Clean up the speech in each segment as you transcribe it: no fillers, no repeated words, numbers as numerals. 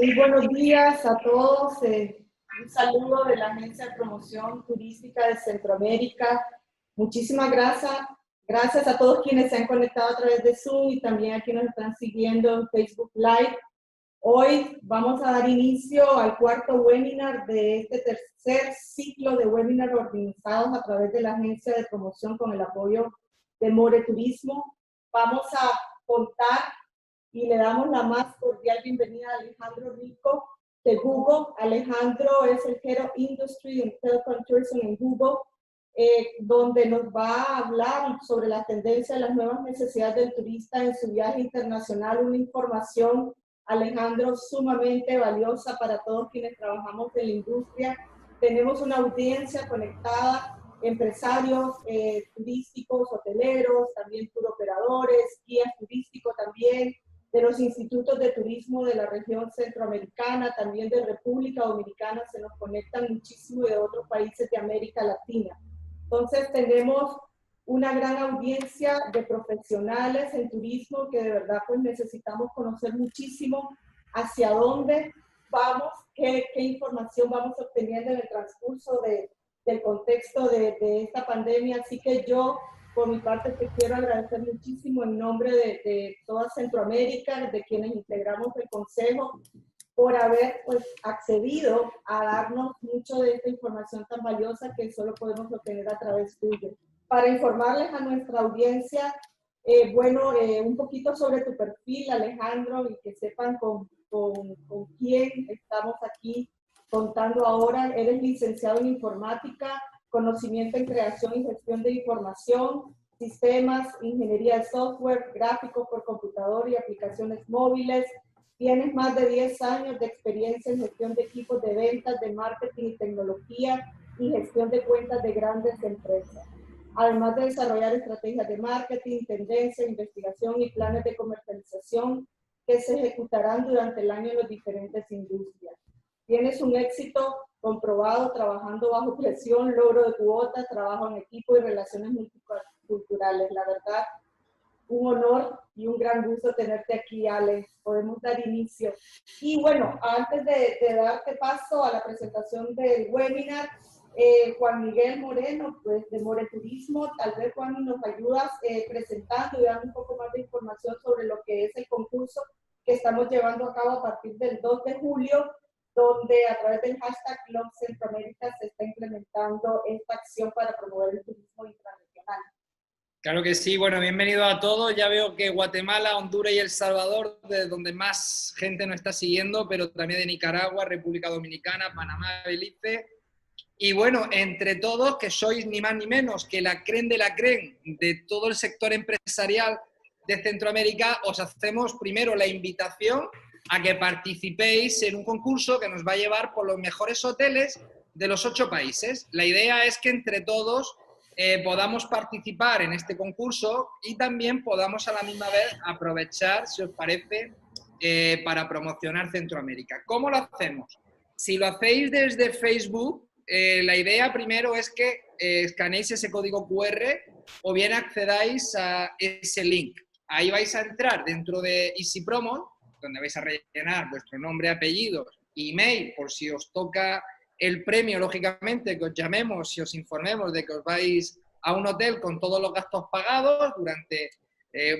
Muy buenos días a todos. Un saludo de la Agencia de Promoción Turística de Centroamérica. Muchísimas gracias. Gracias a todos quienes se han conectado a través de Zoom y también a quienes nos están siguiendo en Facebook Live. Hoy vamos a dar inicio al cuarto webinar de este tercer ciclo de webinars organizados a través de la Agencia de Promoción con el apoyo de More Turismo. Vamos a contar y le damos la más cordial bienvenida a Alejandro Rico de Google. Alejandro es el Head of Industry and Telecom Tourism en Google, donde nos va a hablar sobre la tendencia de las nuevas necesidades del turista en su viaje internacional. Una información, Alejandro, sumamente valiosa para todos quienes trabajamos en la industria. Tenemos una audiencia conectada, empresarios turísticos, hoteleros, también turoperadores, guías turísticos también, de los institutos de turismo de la región centroamericana, también de República Dominicana, se nos conectan muchísimo de otros países de América Latina. Entonces tenemos una gran audiencia de profesionales en turismo que de verdad pues necesitamos conocer muchísimo hacia dónde vamos, qué información vamos obteniendo en el transcurso del contexto de esta pandemia. Así que yo, por mi parte, te quiero agradecer muchísimo en nombre de toda Centroamérica, de quienes integramos el Consejo, por haber pues, accedido a darnos mucho de esta información tan valiosa que solo podemos obtener a través tuyo. Para informarles a nuestra audiencia, un poquito sobre tu perfil, Alejandro, y que sepan con quién estamos aquí contando ahora. Eres licenciado en informática, conocimiento en creación y gestión de información, sistemas, ingeniería de software, gráficos por computador y aplicaciones móviles. Tienes más de 10 años de experiencia en gestión de equipos de ventas, de marketing y tecnología y gestión de cuentas de grandes empresas. Además de desarrollar estrategias de marketing, tendencia, investigación y planes de comercialización que se ejecutarán durante el año en las diferentes industrias. Tienes un éxito comprobado trabajando bajo presión, logro de cuotas, trabajo en equipo y relaciones multiculturales. La verdad, un honor y un gran gusto tenerte aquí, Alex. Podemos dar inicio. Y bueno, antes de darte paso a la presentación del webinar, Juan Miguel Moreno, pues de More Turismo, tal vez Juan nos ayudas presentando y dando un poco más de información sobre lo que es el concurso que estamos llevando a cabo a partir del 2 de julio, donde a través del hashtag Love Centroamérica se está implementando esta acción para promover el turismo internacional. Claro que sí. Bueno, bienvenido a todos. Ya veo que Guatemala, Honduras y El Salvador, de donde más gente nos está siguiendo, pero también de Nicaragua, República Dominicana, Panamá, Belice. Y bueno, entre todos, que sois ni más ni menos que la creen de la creen de todo el sector empresarial de Centroamérica, os hacemos primero la invitación a que participéis en un concurso que nos va a llevar por los mejores hoteles de los 8 países. La idea es que entre todos podamos participar en este concurso y también podamos a la misma vez aprovechar, si os parece, para promocionar Centroamérica. ¿Cómo lo hacemos? Si lo hacéis desde Facebook, la idea primero es que escaneéis ese código QR o bien accedáis a ese link. Ahí vais a entrar dentro de Easy Promo, donde vais a rellenar vuestro nombre, apellidos, email, por si os toca el premio, lógicamente, que os llamemos y os informemos de que os vais a un hotel con todos los gastos pagados durante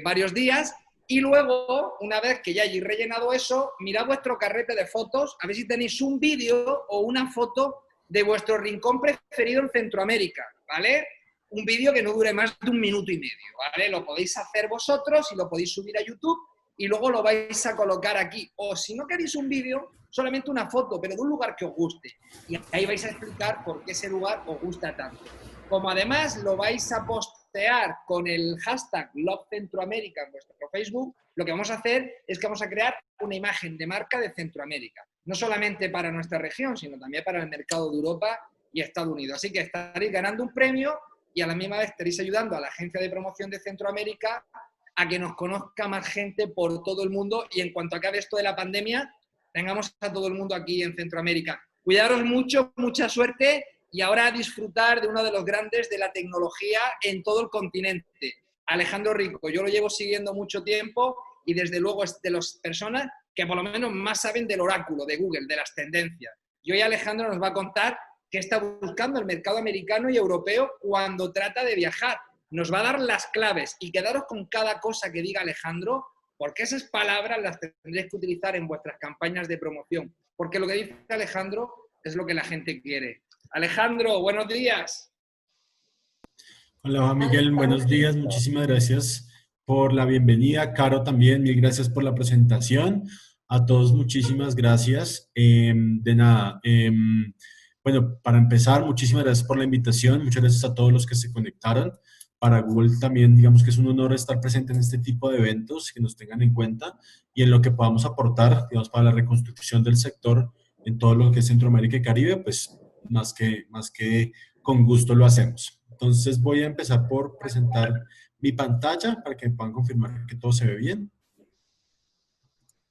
varios días. Y luego, una vez que ya hayáis rellenado eso, mirad vuestro carrete de fotos, a ver si tenéis un vídeo o una foto de vuestro rincón preferido en Centroamérica, ¿vale? Un vídeo que no dure más de 1 minuto y medio, ¿vale? Lo podéis hacer vosotros y lo podéis subir a YouTube y luego lo vais a colocar aquí. O si no queréis un vídeo, solamente una foto, pero de un lugar que os guste. Y ahí vais a explicar por qué ese lugar os gusta tanto. Como además lo vais a postear con el hashtag LoveCentroamérica en vuestro Facebook, lo que vamos a hacer es que vamos a crear una imagen de marca de Centroamérica. No solamente para nuestra región, sino también para el mercado de Europa y Estados Unidos. Así que estaréis ganando un premio y a la misma vez estaréis ayudando a la Agencia de Promoción de Centroamérica a que nos conozca más gente por todo el mundo y en cuanto acabe esto de la pandemia, tengamos a todo el mundo aquí en Centroamérica. Cuidaros mucho, mucha suerte y ahora a disfrutar de uno de los grandes de la tecnología en todo el continente, Alejandro Rico. Yo lo llevo siguiendo mucho tiempo y desde luego es de las personas que por lo menos más saben del oráculo de Google, de las tendencias. Y hoy Alejandro nos va a contar qué está buscando el mercado americano y europeo cuando trata de viajar. Nos va a dar las claves y quedaros con cada cosa que diga Alejandro, porque esas palabras las tendréis que utilizar en vuestras campañas de promoción. Porque lo que dice Alejandro es lo que la gente quiere. Alejandro, buenos días. Hola Juan Miguel, buenos días, muchísimas gracias por la bienvenida. Caro también, mil gracias por la presentación. A todos muchísimas gracias. De nada, bueno, para empezar, muchísimas gracias por la invitación, muchas gracias a todos los que se conectaron. Para Google también, digamos que es un honor estar presente en este tipo de eventos, que nos tengan en cuenta y en lo que podamos aportar, digamos, para la reconstrucción del sector en todo lo que es Centroamérica y Caribe, pues más que con gusto lo hacemos. Entonces voy a empezar por presentar mi pantalla para que me puedan confirmar que todo se ve bien.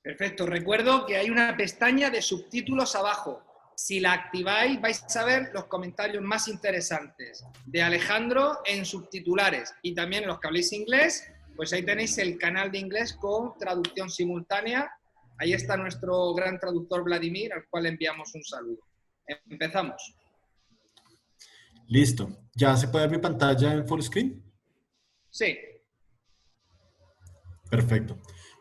Perfecto. Recuerdo que hay una pestaña de subtítulos abajo. Si la activáis, vais a ver los comentarios más interesantes de Alejandro en subtitulares. Y también los que habléis inglés, pues ahí tenéis el canal de inglés con traducción simultánea. Ahí está nuestro gran traductor Vladimir, al cual enviamos un saludo. Empezamos. Listo. ¿Ya se puede ver mi pantalla en full screen? Sí. Perfecto.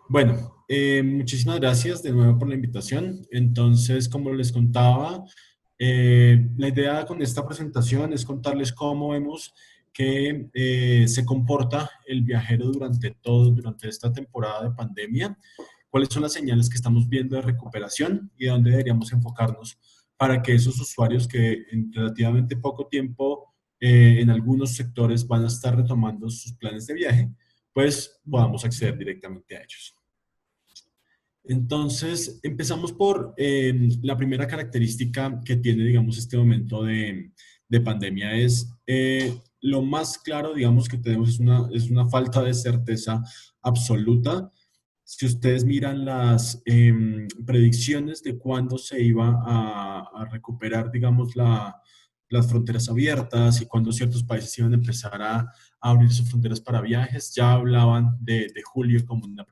Bueno, muchísimas gracias de nuevo por la invitación. Entonces, como les contaba, la idea con esta presentación es contarles cómo vemos que se comporta el viajero durante esta temporada de pandemia, cuáles son las señales que estamos viendo de recuperación y dónde deberíamos enfocarnos para que esos usuarios que en relativamente poco tiempo en algunos sectores van a estar retomando sus planes de viaje, pues podamos acceder directamente a ellos. Entonces, empezamos por la primera característica que tiene, digamos, este momento de pandemia es lo más claro, digamos, que tenemos es una falta de certeza absoluta. Si ustedes miran las predicciones de cuándo se iba a recuperar, digamos, las fronteras abiertas y cuándo ciertos países iban a empezar a abrir sus fronteras para viajes, ya hablaban de julio como una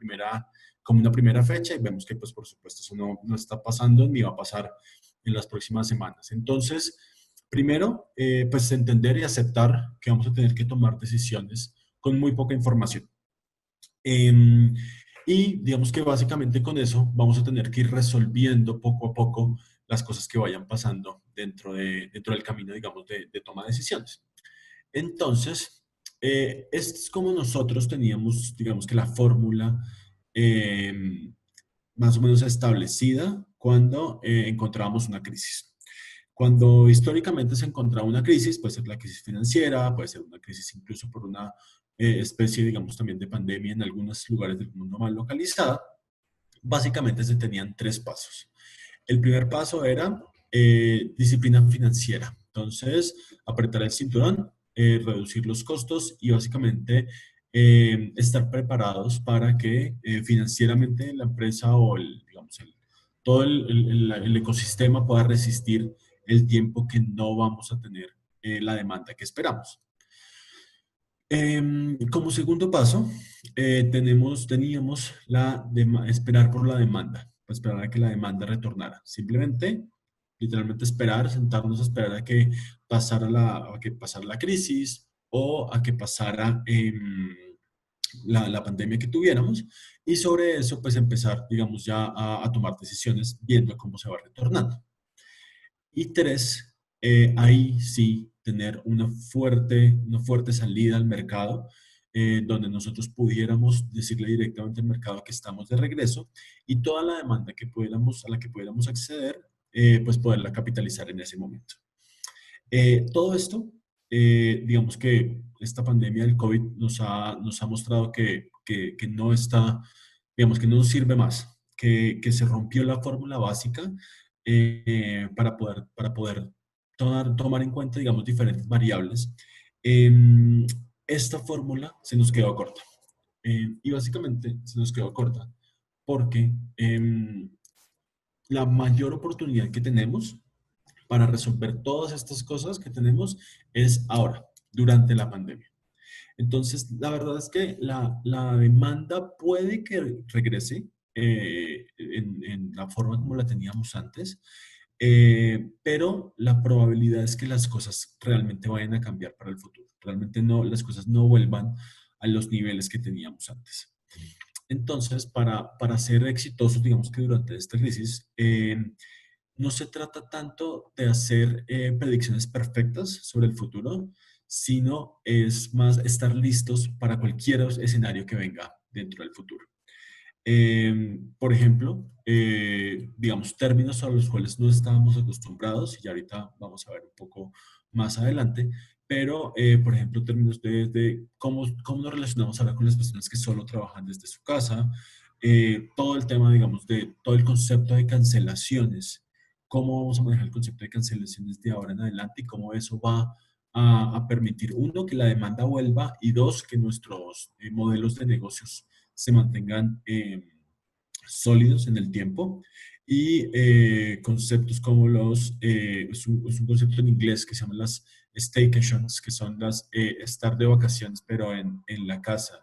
primera fecha y vemos que, pues, por supuesto, eso no está pasando ni va a pasar en las próximas semanas. Entonces, primero, pues entender y aceptar que vamos a tener que tomar decisiones con muy poca información. Y digamos que básicamente con eso vamos a tener que ir resolviendo poco a poco las cosas que vayan pasando dentro del camino, digamos, de toma de decisiones. Entonces, es como nosotros teníamos, digamos que la fórmula más o menos establecida cuando encontrábamos una crisis. Cuando históricamente se encontraba una crisis, puede ser la crisis financiera, puede ser una crisis incluso por una especie, digamos, también de pandemia en algunos lugares del mundo mal localizada, básicamente se tenían tres pasos. El primer paso era disciplina financiera. Entonces, apretar el cinturón, reducir los costos y básicamente estar preparados para que financieramente la empresa o todo el ecosistema pueda resistir el tiempo que no vamos a tener la demanda que esperamos. Como segundo paso, teníamos esperar por la demanda, esperar a que la demanda retornara. Simplemente, literalmente esperar, sentarnos a esperar a que pasara la crisis o a que pasara la pandemia que tuviéramos y sobre eso pues empezar, digamos, ya a tomar decisiones viendo cómo se va retornando. Y tres, ahí sí tener una fuerte salida al mercado, donde nosotros pudiéramos decirle directamente al mercado que estamos de regreso y toda la demanda a la que pudiéramos acceder, pues poderla capitalizar en ese momento. Todo esto, digamos que esta pandemia del COVID nos ha mostrado que no está, digamos que no nos sirve más, que se rompió la fórmula básica para poder tomar en cuenta, digamos, diferentes variables. Esta fórmula se nos quedó corta. Y básicamente se nos quedó corta porque la mayor oportunidad que tenemos para resolver todas estas cosas que tenemos es ahora, durante la pandemia. Entonces, la verdad es que la demanda puede que regrese en la forma como la teníamos antes, pero la probabilidad es que las cosas realmente vayan a cambiar para el futuro. Realmente no, las cosas no vuelvan a los niveles que teníamos antes. Entonces, para ser exitosos, digamos que durante esta crisis, no se trata tanto de hacer predicciones perfectas sobre el futuro, sino es más estar listos para cualquier escenario que venga dentro del futuro. Por ejemplo, digamos, términos a los cuales no estábamos acostumbrados, y ahorita vamos a ver un poco más adelante, pero, por ejemplo, términos de cómo nos relacionamos ahora con las personas que solo trabajan desde su casa, todo el tema, digamos, de todo el concepto de cancelaciones, cómo vamos a manejar el concepto de cancelaciones de ahora en adelante y cómo eso va a permitir, uno, que la demanda vuelva y dos, que nuestros modelos de negocios se mantengan sólidos en el tiempo y conceptos como es un concepto en inglés que se llama las staycations, que son las estar de vacaciones pero en la casa.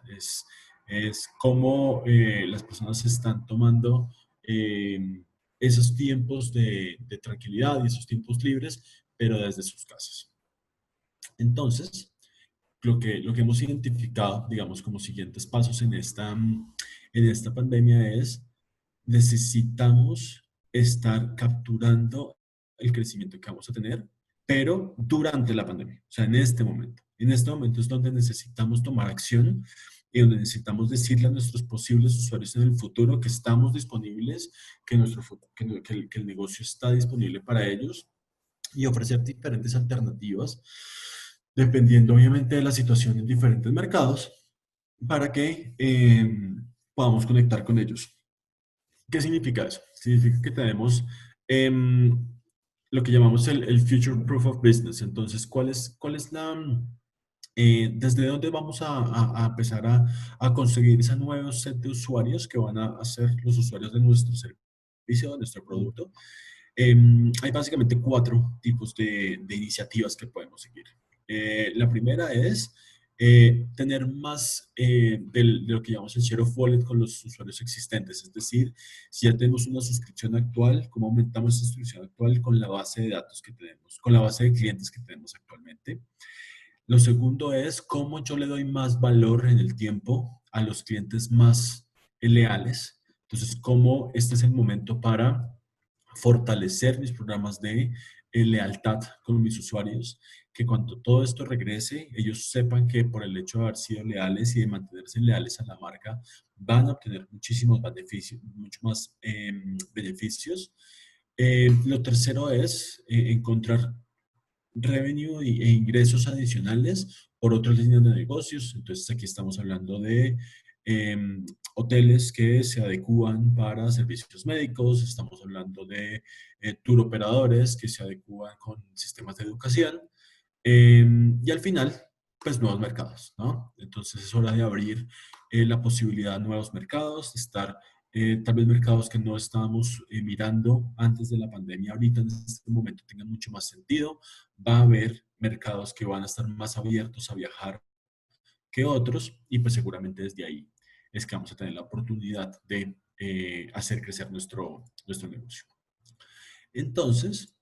Es como las personas están tomando esos tiempos de tranquilidad y esos tiempos libres, pero desde sus casas. Entonces, lo que hemos identificado, digamos, como siguientes pasos en esta pandemia es necesitamos estar capturando el crecimiento que vamos a tener, pero durante la pandemia, o sea, en este momento. En este momento es donde necesitamos tomar acción y donde necesitamos decirle a nuestros posibles usuarios en el futuro que estamos disponibles, que el negocio está disponible para ellos y ofrecer diferentes alternativas, dependiendo obviamente de la situación en diferentes mercados, para que podamos conectar con ellos. ¿Qué significa eso? Significa que tenemos lo que llamamos el Future Proof of Business. Entonces, ¿cuál es desde dónde vamos a empezar a conseguir ese nuevo set de usuarios que van a ser los usuarios de nuestro servicio, de nuestro producto? Hay básicamente 4 tipos de iniciativas que podemos seguir. La primera es tener más de lo que llamamos el share of wallet con los usuarios existentes. Es decir, si ya tenemos una suscripción actual, ¿cómo aumentamos esa suscripción actual con la base de datos que tenemos, con la base de clientes que tenemos actualmente? Lo segundo es cómo yo le doy más valor en el tiempo a los clientes más leales. Entonces, cómo este es el momento para fortalecer mis programas de lealtad con mis usuarios, que cuando todo esto regrese, ellos sepan que por el hecho de haber sido leales y de mantenerse leales a la marca, van a obtener muchísimos beneficios, mucho más beneficios. Lo tercero es encontrar revenue e ingresos adicionales por otras líneas de negocios. Entonces aquí estamos hablando de hoteles que se adecúan para servicios médicos, estamos hablando de tour operadores que se adecúan con sistemas de educación y al final, pues nuevos mercados, ¿no? Entonces es hora de abrir la posibilidad a nuevos mercados, de estar tal vez mercados que no estábamos mirando antes de la pandemia, ahorita en este momento tengan mucho más sentido. Va a haber mercados que van a estar más abiertos a viajar que otros y pues seguramente desde ahí es que vamos a tener la oportunidad de hacer crecer nuestro negocio. Entonces,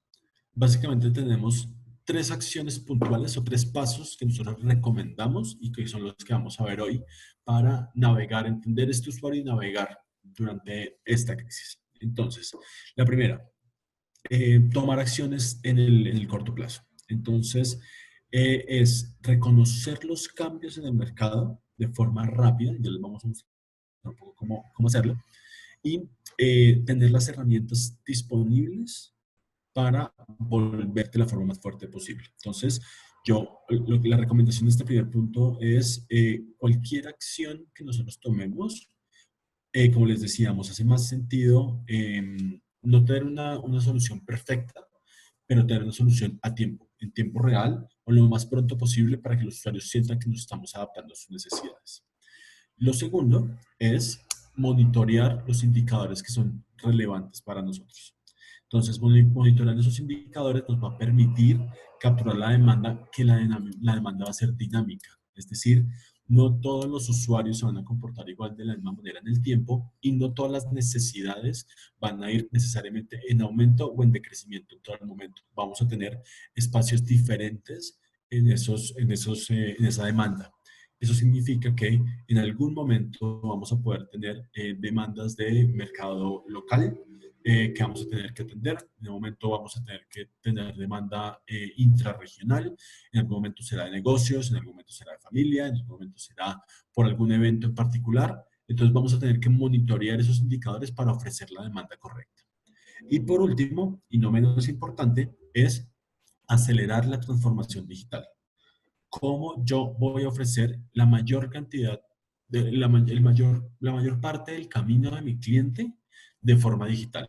básicamente tenemos 3 acciones puntuales o 3 pasos que nosotros recomendamos y que son los que vamos a ver hoy para navegar, entender este usuario y navegar durante esta crisis. Entonces, la primera, tomar acciones en el corto plazo. Entonces, es reconocer los cambios en el mercado de forma rápida, ya les vamos a mostrar un poco cómo hacerlo, y tener las herramientas disponibles para volverte la forma más fuerte posible. Entonces, la recomendación de este primer punto es cualquier acción que nosotros tomemos, como les decíamos, hace más sentido no tener una solución perfecta, pero tener una solución a tiempo, en tiempo real o lo más pronto posible para que los usuarios sientan que nos estamos adaptando a sus necesidades. Lo segundo es monitorear los indicadores que son relevantes para nosotros. Entonces, monitorear esos indicadores nos va a permitir capturar la demanda, que la demanda va a ser dinámica. Es decir, no todos los usuarios se van a comportar igual de la misma manera en el tiempo y no todas las necesidades van a ir necesariamente en aumento o en decrecimiento en todo el momento. Vamos a tener espacios diferentes en esa demanda. Eso significa que en algún momento vamos a poder tener demandas de mercado local que vamos a tener que atender. En un momento vamos a tener que tener demanda intrarregional, en algún momento será de negocios, en algún momento será de familia, en algún momento será por algún evento en particular. Entonces vamos a tener que monitorear esos indicadores para ofrecer la demanda correcta. Y por último, y no menos importante, es acelerar la transformación digital. ¿Cómo yo voy a ofrecer la mayor cantidad, la mayor parte del camino de mi cliente de forma digital?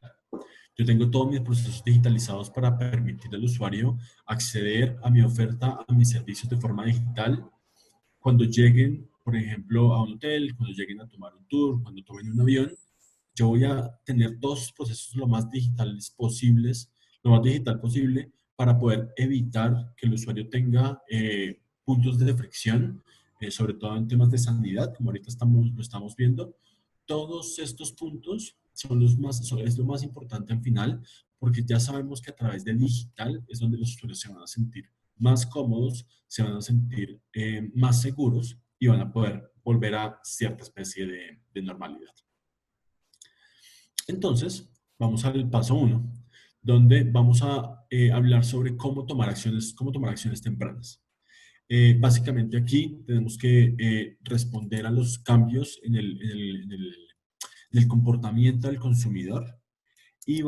Yo tengo todos mis procesos digitalizados para permitir al usuario acceder a mi oferta, a mis servicios de forma digital. Cuando lleguen, por ejemplo, a un hotel, cuando lleguen a tomar un tour, cuando tomen un avión, yo voy a tener todos los procesos lo más digitales posibles, lo más digital posible, para poder evitar que el usuario tenga puntos de fricción, sobre todo en temas de sanidad, como ahorita lo estamos viendo. Todos estos puntos es lo más importante al final, porque ya sabemos que a través de digital es donde los usuarios se van a sentir más cómodos, se van a sentir más seguros y van a poder volver a cierta especie de normalidad. Entonces, vamos al paso 1, donde vamos a hablar sobre cómo tomar acciones tempranas. Básicamente aquí tenemos que responder a los cambios en el comportamiento del consumidor y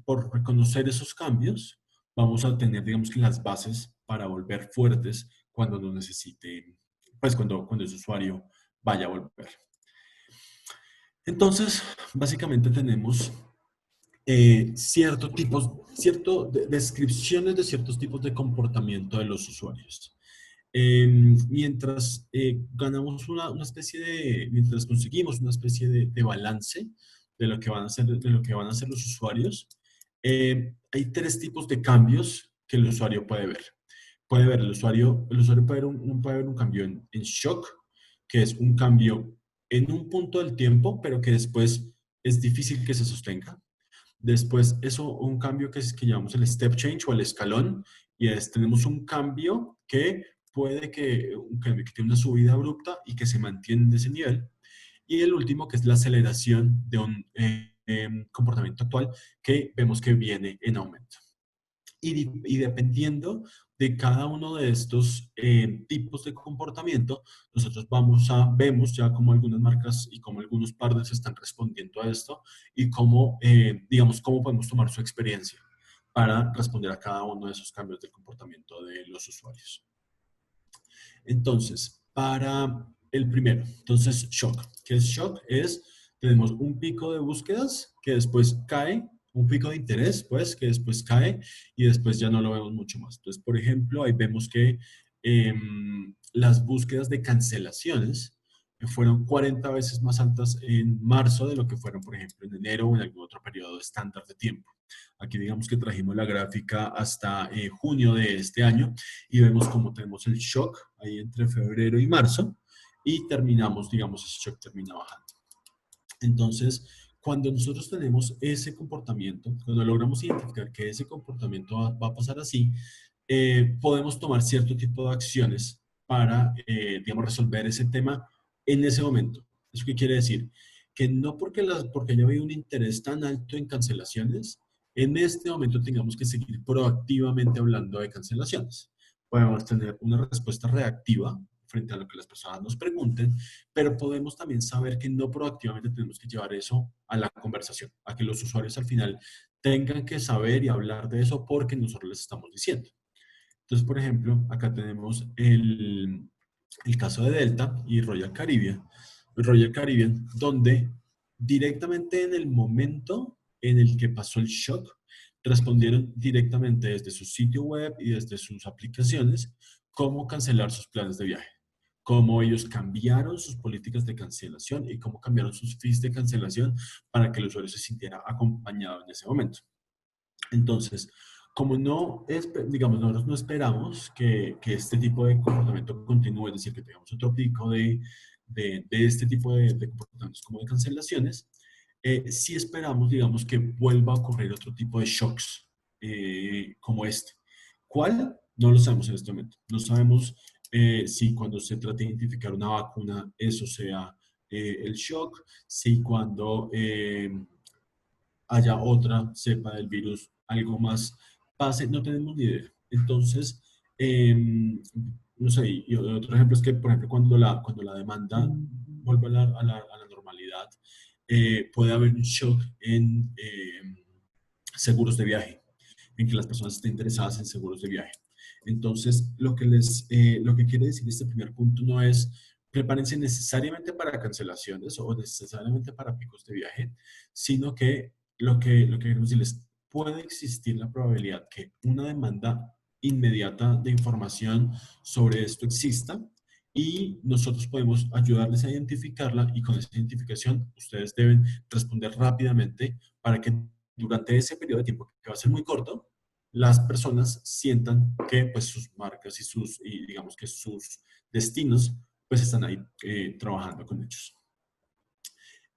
por reconocer esos cambios vamos a tener, digamos que las bases para volver fuertes cuando lo necesite, pues cuando el usuario vaya a volver. Entonces, básicamente tenemos descripciones de ciertos tipos de comportamiento de los usuarios. Mientras mientras conseguimos una especie de balance de lo que van a hacer los usuarios, hay tres tipos de cambios que el usuario puede ver. El usuario puede ver un cambio en shock, que es un cambio en un punto del tiempo, pero que después es difícil que se sostenga. Después, un cambio que llamamos el step change o el escalón, y tenemos un cambio que que tiene una subida abrupta y que se mantiene en ese nivel. Y el último, que es la aceleración de un comportamiento actual que vemos que viene en aumento. Y dependiendo de cada uno de estos tipos de comportamiento, nosotros vemos ya cómo algunas marcas y cómo algunos partners están respondiendo a esto y cómo podemos tomar su experiencia para responder a cada uno de esos cambios del comportamiento de los usuarios. Entonces, para el primero, shock. ¿Qué es shock? Tenemos un pico de búsquedas que después cae, un pico de interés, pues, que después cae y después ya no lo vemos mucho más. Entonces, por ejemplo, ahí vemos que las búsquedas de cancelaciones fueron 40 veces más altas en marzo de lo que fueron, por ejemplo, en enero o en algún otro periodo estándar de tiempo. Aquí digamos que trajimos la gráfica hasta junio de este año y vemos cómo tenemos el shock ahí entre febrero y marzo y terminamos, digamos, ese shock termina bajando. Entonces, cuando nosotros tenemos ese comportamiento, cuando logramos identificar que ese comportamiento va a pasar así, podemos tomar cierto tipo de acciones para, digamos, resolver ese tema en ese momento. ¿Eso qué quiere decir? Que no porque haya habido un interés tan alto en cancelaciones, en este momento tengamos que seguir proactivamente hablando de cancelaciones. Podemos tener una respuesta reactiva frente a lo que las personas nos pregunten, pero podemos también saber que no proactivamente tenemos que llevar eso a la conversación, a que los usuarios al final tengan que saber y hablar de eso porque nosotros les estamos diciendo. Entonces, por ejemplo, acá tenemos el caso de Delta y Royal Caribbean. Royal Caribbean, donde directamente en el momento en el que pasó el shock, respondieron directamente desde su sitio web y desde sus aplicaciones cómo cancelar sus planes de viaje, cómo ellos cambiaron sus políticas de cancelación y cómo cambiaron sus fees de cancelación para que el usuario se sintiera acompañado en ese momento. Entonces, Como no, digamos, nosotros no esperamos que este tipo de comportamiento continúe, es decir, que tengamos otro pico de este tipo de comportamientos como de cancelaciones, sí esperamos, digamos, que vuelva a ocurrir otro tipo de shocks como este. ¿Cuál? No lo sabemos en este momento. No sabemos si cuando se trate de identificar una vacuna, eso sea el shock, si cuando haya otra cepa del virus, algo más pase, no tenemos ni idea. Entonces, no sé, y otro ejemplo es que, por ejemplo, cuando la demanda vuelva a la normalidad, puede haber un shock en seguros de viaje, en que las personas estén interesadas en seguros de viaje. Entonces, lo que quiere decir este primer punto no es prepárense necesariamente para cancelaciones o necesariamente para picos de viaje, sino que lo que queremos decirles, puede existir la probabilidad que una demanda inmediata de información sobre esto exista y nosotros podemos ayudarles a identificarla y con esa identificación ustedes deben responder rápidamente para que durante ese periodo de tiempo, que va a ser muy corto, las personas sientan que pues sus marcas y digamos que sus destinos pues están ahí trabajando con ellos.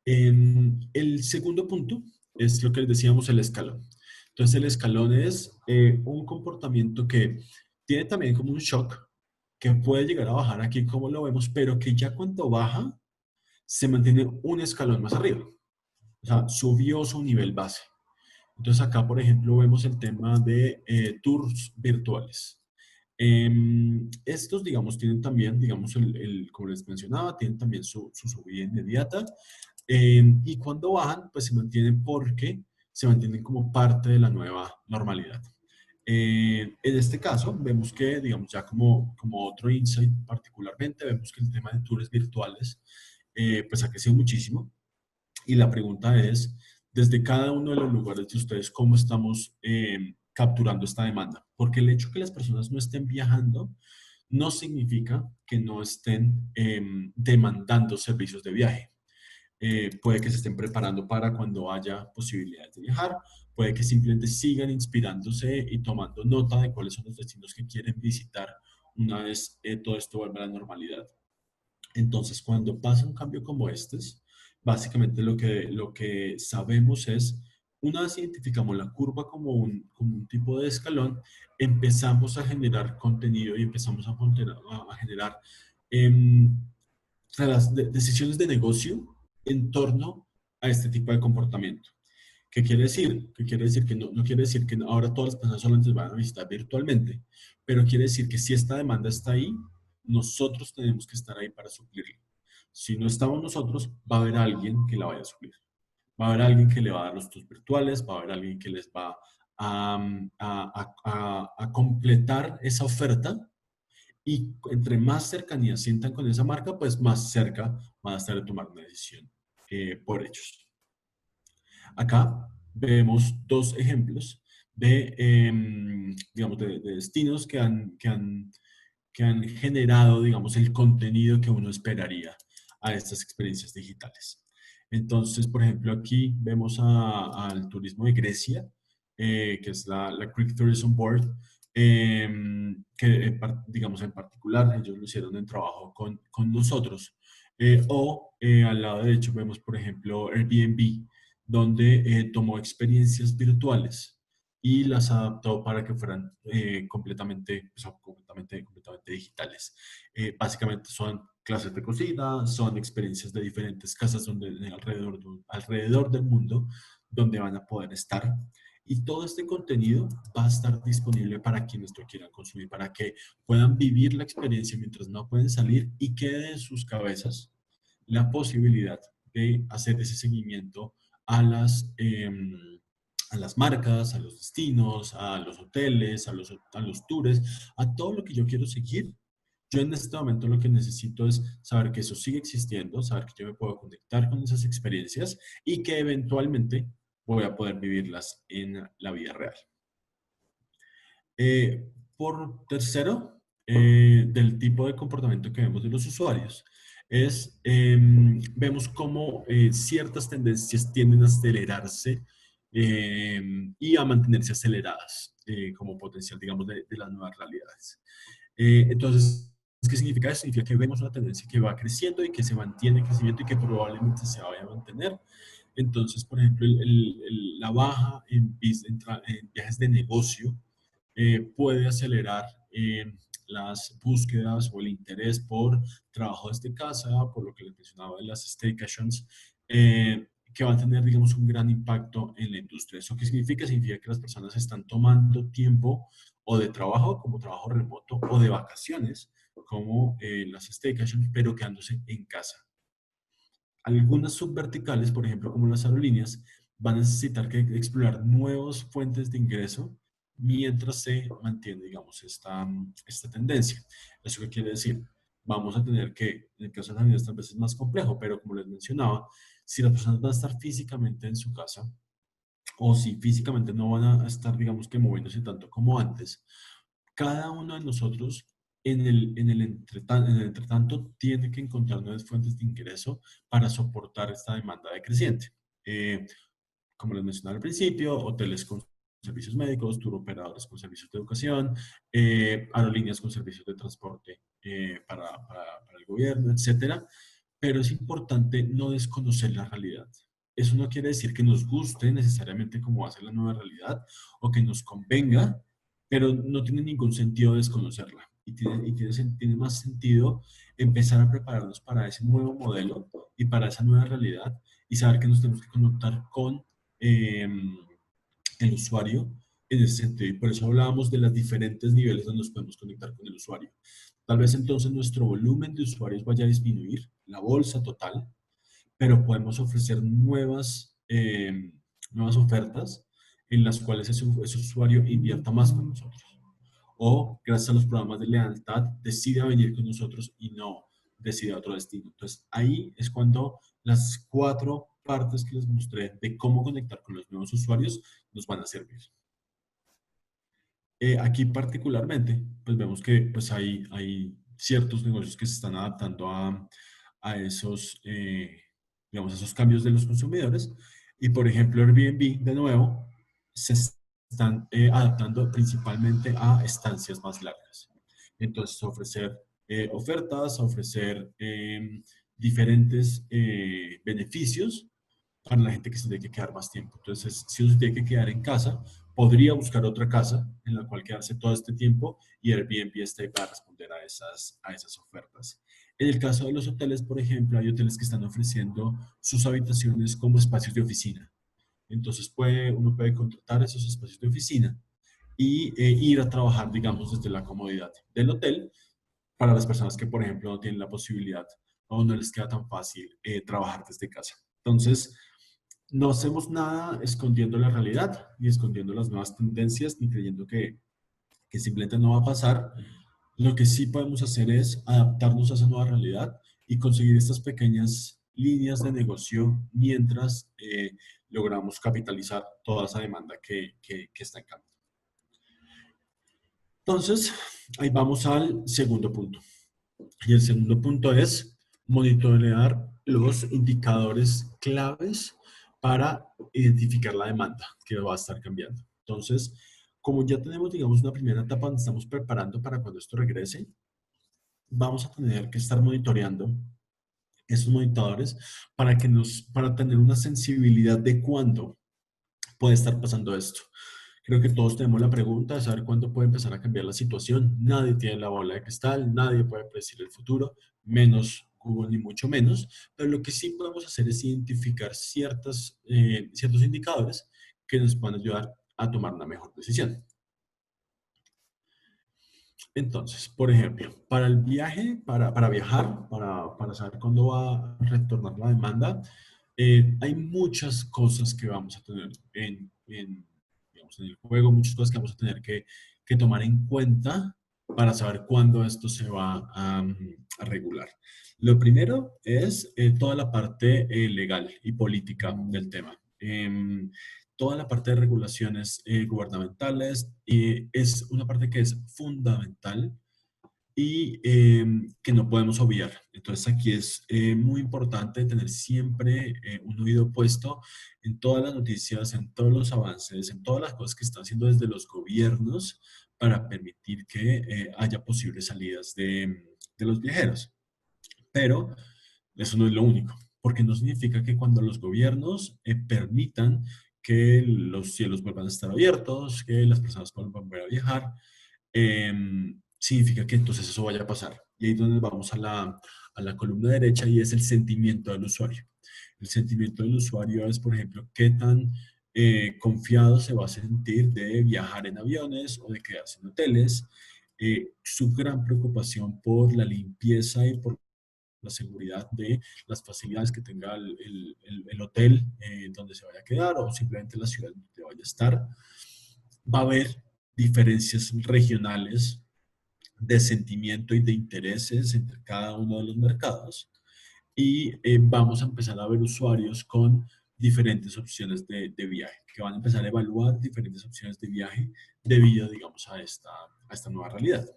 El segundo punto es lo que les decíamos, el escalón. Entonces, el escalón es un comportamiento que tiene también como un shock, que puede llegar a bajar aquí como lo vemos, pero que ya cuando baja, se mantiene un escalón más arriba. O sea, subió su nivel base. Entonces, acá, por ejemplo, vemos el tema de tours virtuales. Estos, digamos, tienen también, digamos, como les mencionaba, tienen también su subida inmediata. Y cuando bajan, pues se mantienen porque se mantienen como parte de la nueva normalidad. En este caso, vemos que, digamos, ya como otro insight particularmente, vemos que el tema de tours virtuales, pues ha crecido muchísimo. Y la pregunta es, desde cada uno de los lugares de ustedes, ¿cómo estamos capturando esta demanda? Porque el hecho que las personas no estén viajando no significa que no estén demandando servicios de viaje. Puede que se estén preparando para cuando haya posibilidades de viajar, puede que simplemente sigan inspirándose y tomando nota de cuáles son los destinos que quieren visitar una vez todo esto vuelva a la normalidad. Entonces, cuando pasa un cambio como este, básicamente lo que sabemos es, una vez identificamos la curva como un tipo de escalón, empezamos a generar contenido y empezamos a generar em, decisiones de negocio en torno a este tipo de comportamiento. ¿Qué quiere decir? ¿Qué quiere decir? Que no quiere decir que ahora todas las personas solamente van a visitar virtualmente, pero quiere decir que si esta demanda está ahí, nosotros tenemos que estar ahí para suplirla. Si no estamos nosotros, va a haber alguien que la vaya a suplir. Va a haber alguien que le va a dar los tours virtuales, va a haber alguien que les va a completar esa oferta y entre más cercanía sientan con esa marca, pues más cerca van a estar de tomar una decisión por ellos. Acá vemos dos ejemplos digamos, de destinos que han generado, digamos, el contenido que uno esperaría a estas experiencias digitales. Entonces, por ejemplo, aquí vemos al turismo de Grecia, que es la Greek Tourism Board, que, digamos, en particular, ellos lo hicieron en trabajo con nosotros. Al lado derecho vemos, por ejemplo, Airbnb, donde tomó experiencias virtuales y las adaptó para que fueran completamente digitales. Básicamente son clases de cocina, son experiencias de diferentes casas alrededor del mundo donde van a poder estar. Y todo este contenido va a estar disponible para quienes lo quieran consumir, para que puedan vivir la experiencia mientras no pueden salir y quede en sus cabezas la posibilidad de hacer ese seguimiento a a las marcas, a los destinos, a los hoteles, a los tours, a todo lo que yo quiero seguir. Yo en este momento lo que necesito es saber que eso sigue existiendo, saber que yo me puedo conectar con esas experiencias y que eventualmente voy a poder vivirlas en la vida real. Por tercero, del tipo de comportamiento que vemos de los usuarios, vemos cómo ciertas tendencias tienden a acelerarse y a mantenerse aceleradas como potencial, digamos, de las nuevas realidades. Entonces, ¿qué significa eso? Significa que vemos una tendencia que va creciendo y que se mantiene en crecimiento y que probablemente se vaya a mantener. Entonces, por ejemplo, la baja en viajes de negocio puede acelerar las búsquedas o el interés por trabajo desde casa, por lo que les mencionaba de las staycations, que van a tener, digamos, un gran impacto en la industria. ¿Eso qué significa? Significa que las personas están tomando tiempo o de trabajo, como trabajo remoto, o de vacaciones, como las staycations, pero quedándose en casa. Algunas subverticales, por ejemplo, como las aerolíneas, van a necesitar que explorar nuevas fuentes de ingreso mientras se mantiene, digamos, esta tendencia. ¿Eso qué quiere decir? Vamos a tener que, en el caso de las aerolíneas, tal vez es más complejo, pero como les mencionaba, si las personas van a estar físicamente en su casa, o si físicamente no van a estar, digamos que moviéndose tanto como antes, cada uno de nosotros en el entretanto tiene que encontrar nuevas fuentes de ingreso para soportar esta demanda decreciente. Eh, Como les mencionaba al principio, hoteles con servicios médicos, tour operadores con servicios de educación, aerolíneas con servicios de transporte para el gobierno, etcétera. Pero es importante no desconocer la realidad. Eso no quiere decir que nos guste necesariamente cómo va a ser la nueva realidad o que nos convenga, pero no tiene ningún sentido desconocerla. Tiene más sentido empezar a prepararnos para ese nuevo modelo y para esa nueva realidad y saber que nos tenemos que conectar con eh, el usuario en ese sentido. Y por eso hablábamos de los diferentes niveles donde nos podemos conectar con el usuario. Tal vez entonces nuestro volumen de usuarios vaya a disminuir, la bolsa total, pero podemos ofrecer nuevas ofertas en las cuales ese usuario invierta más con nosotros. O gracias a los programas de lealtad decida venir con nosotros y no decida otro destino. Entonces ahí es cuando las 4 partes que les mostré de cómo conectar con los nuevos usuarios nos van a servir. Aquí particularmente, pues vemos que pues hay ciertos negocios que se están adaptando a esos, digamos, esos cambios de los consumidores. Y por ejemplo, Airbnb, de nuevo, se están adaptando principalmente a estancias más largas. Entonces, ofrecer ofertas, ofrecer diferentes beneficios para la gente que se tiene que quedar más tiempo. Entonces, si uno se tiene que quedar en casa, podría buscar otra casa en la cual quedarse todo este tiempo y Airbnb está ahí para responder a esas ofertas. En el caso de los hoteles, por ejemplo, hay hoteles que están ofreciendo sus habitaciones como espacios de oficina. Entonces, uno puede contratar esos espacios de oficina y ir a trabajar, digamos, desde la comodidad del hotel para las personas que, por ejemplo, no tienen la posibilidad o no les queda tan fácil trabajar desde casa. Entonces, no hacemos nada escondiendo la realidad ni escondiendo las nuevas tendencias ni creyendo que simplemente no va a pasar. Lo que sí podemos hacer es adaptarnos a esa nueva realidad y conseguir estas pequeñas líneas de negocio mientras logramos capitalizar toda esa demanda que está en cambio. Entonces, ahí vamos al segundo punto. Y el segundo punto es monitorear los indicadores claves para identificar la demanda que va a estar cambiando. Entonces, como ya tenemos, digamos, una primera etapa donde estamos preparando para cuando esto regrese, vamos a tener que estar monitoreando esos monitores para tener una sensibilidad de cuándo puede estar pasando esto. Creo que todos tenemos la pregunta de saber cuándo puede empezar a cambiar la situación. Nadie tiene la bola de cristal, nadie puede predecir el futuro, menos Google ni mucho menos, pero lo que sí podemos hacer es identificar ciertos indicadores que nos puedan ayudar a tomar una mejor decisión. Entonces, por ejemplo, para el viaje, para viajar, para saber cuándo va a retornar la demanda, hay muchas cosas que vamos a tener digamos, en el juego, muchas cosas que vamos a tener que tomar en cuenta para saber cuándo esto se va a regular. Lo primero es toda la parte legal y política del tema. Toda la parte de regulaciones gubernamentales es una parte que es fundamental y que no podemos obviar. Entonces aquí es muy importante tener siempre un oído puesto en todas las noticias, en todos los avances, en todas las cosas que están haciendo desde los gobiernos para permitir que haya posibles salidas de los viajeros. Pero eso no es lo único, porque no significa que cuando los gobiernos permitan que los cielos vuelvan a estar abiertos, que las personas puedan volver a viajar, significa que entonces eso vaya a pasar. Y ahí es donde vamos a la columna derecha y es el sentimiento del usuario. El sentimiento del usuario es, por ejemplo, qué tan confiado se va a sentir de viajar en aviones o de quedarse en hoteles, su gran preocupación por la limpieza y por la seguridad de las facilidades que tenga el hotel donde se vaya a quedar o simplemente la ciudad donde vaya a estar. Va a haber diferencias regionales de sentimiento y de intereses entre cada uno de los mercados y vamos a empezar a ver usuarios con diferentes opciones de viaje, que van a empezar a evaluar diferentes opciones de viaje debido, digamos, a esta nueva realidad.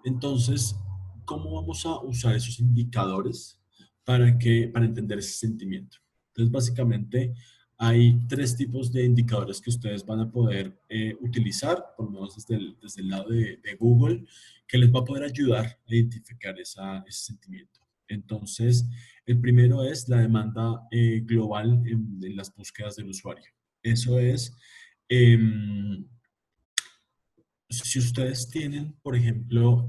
Entonces, ¿cómo vamos a usar esos indicadores para entender ese sentimiento? Entonces, básicamente, hay tres tipos de indicadores que ustedes van a poder utilizar, por lo menos desde el lado de Google, que les va a poder ayudar a identificar ese sentimiento. Entonces, el primero es la demanda global en las búsquedas del usuario. Eso es, si ustedes tienen, por ejemplo,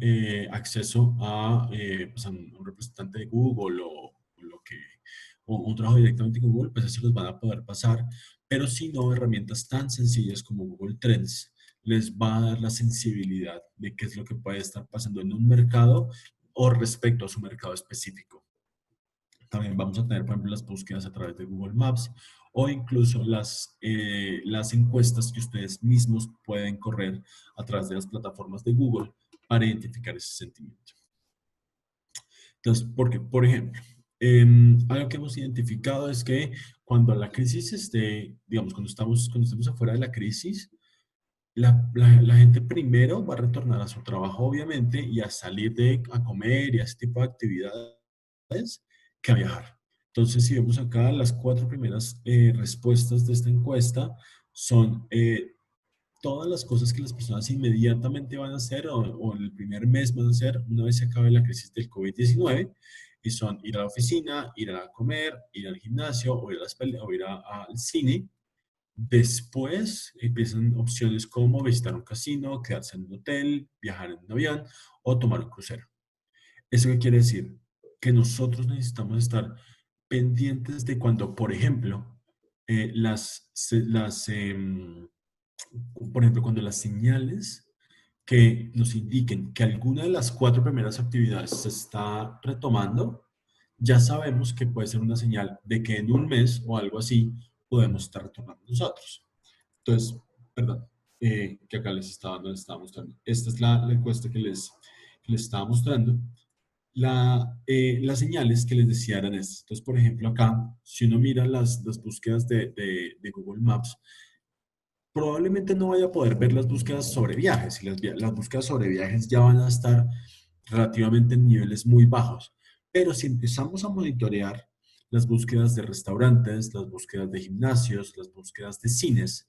acceso pues a un representante de Google o un trabajo directamente con Google, pues eso los van a poder pasar. Pero si no, herramientas tan sencillas como Google Trends les va a dar la sensibilidad de qué es lo que puede estar pasando en un mercado o respecto a su mercado específico. También vamos a tener, por ejemplo, las búsquedas a través de Google Maps o incluso las encuestas que ustedes mismos pueden correr a través de las plataformas de Google para identificar ese sentimiento. Entonces, porque, por ejemplo, algo que hemos identificado es que cuando la crisis esté, digamos, cuando estemos afuera de la crisis, la gente primero va a retornar a su trabajo, obviamente, y a salir a comer y a ese tipo de actividades que a viajar. Entonces, si vemos acá, las cuatro primeras respuestas de esta encuesta son todas las cosas que las personas inmediatamente van a hacer o en el primer mes van a hacer una vez se acabe la crisis del COVID-19 y son ir a la oficina, ir a comer, ir al gimnasio o ir al cine. Después empiezan opciones como visitar un casino, quedarse en un hotel, viajar en un avión o tomar un crucero. ¿Eso qué quiere decir? Que nosotros necesitamos estar pendientes de cuando, por ejemplo, por ejemplo, cuando las señales que nos indiquen que alguna de las cuatro primeras actividades se está retomando, ya sabemos que puede ser una señal de que en un mes o algo así podemos estar retomando nosotros. Entonces, perdón, que acá les estaba mostrando. Esta es la encuesta que les estaba mostrando. Las señales que les decía eran estas. Entonces, por ejemplo, acá, si uno mira las búsquedas de Google Maps, probablemente no vaya a poder ver las búsquedas sobre viajes y las búsquedas sobre viajes ya van a estar relativamente en niveles muy bajos. Pero si empezamos a monitorear las búsquedas de restaurantes, las búsquedas de gimnasios, las búsquedas de cines,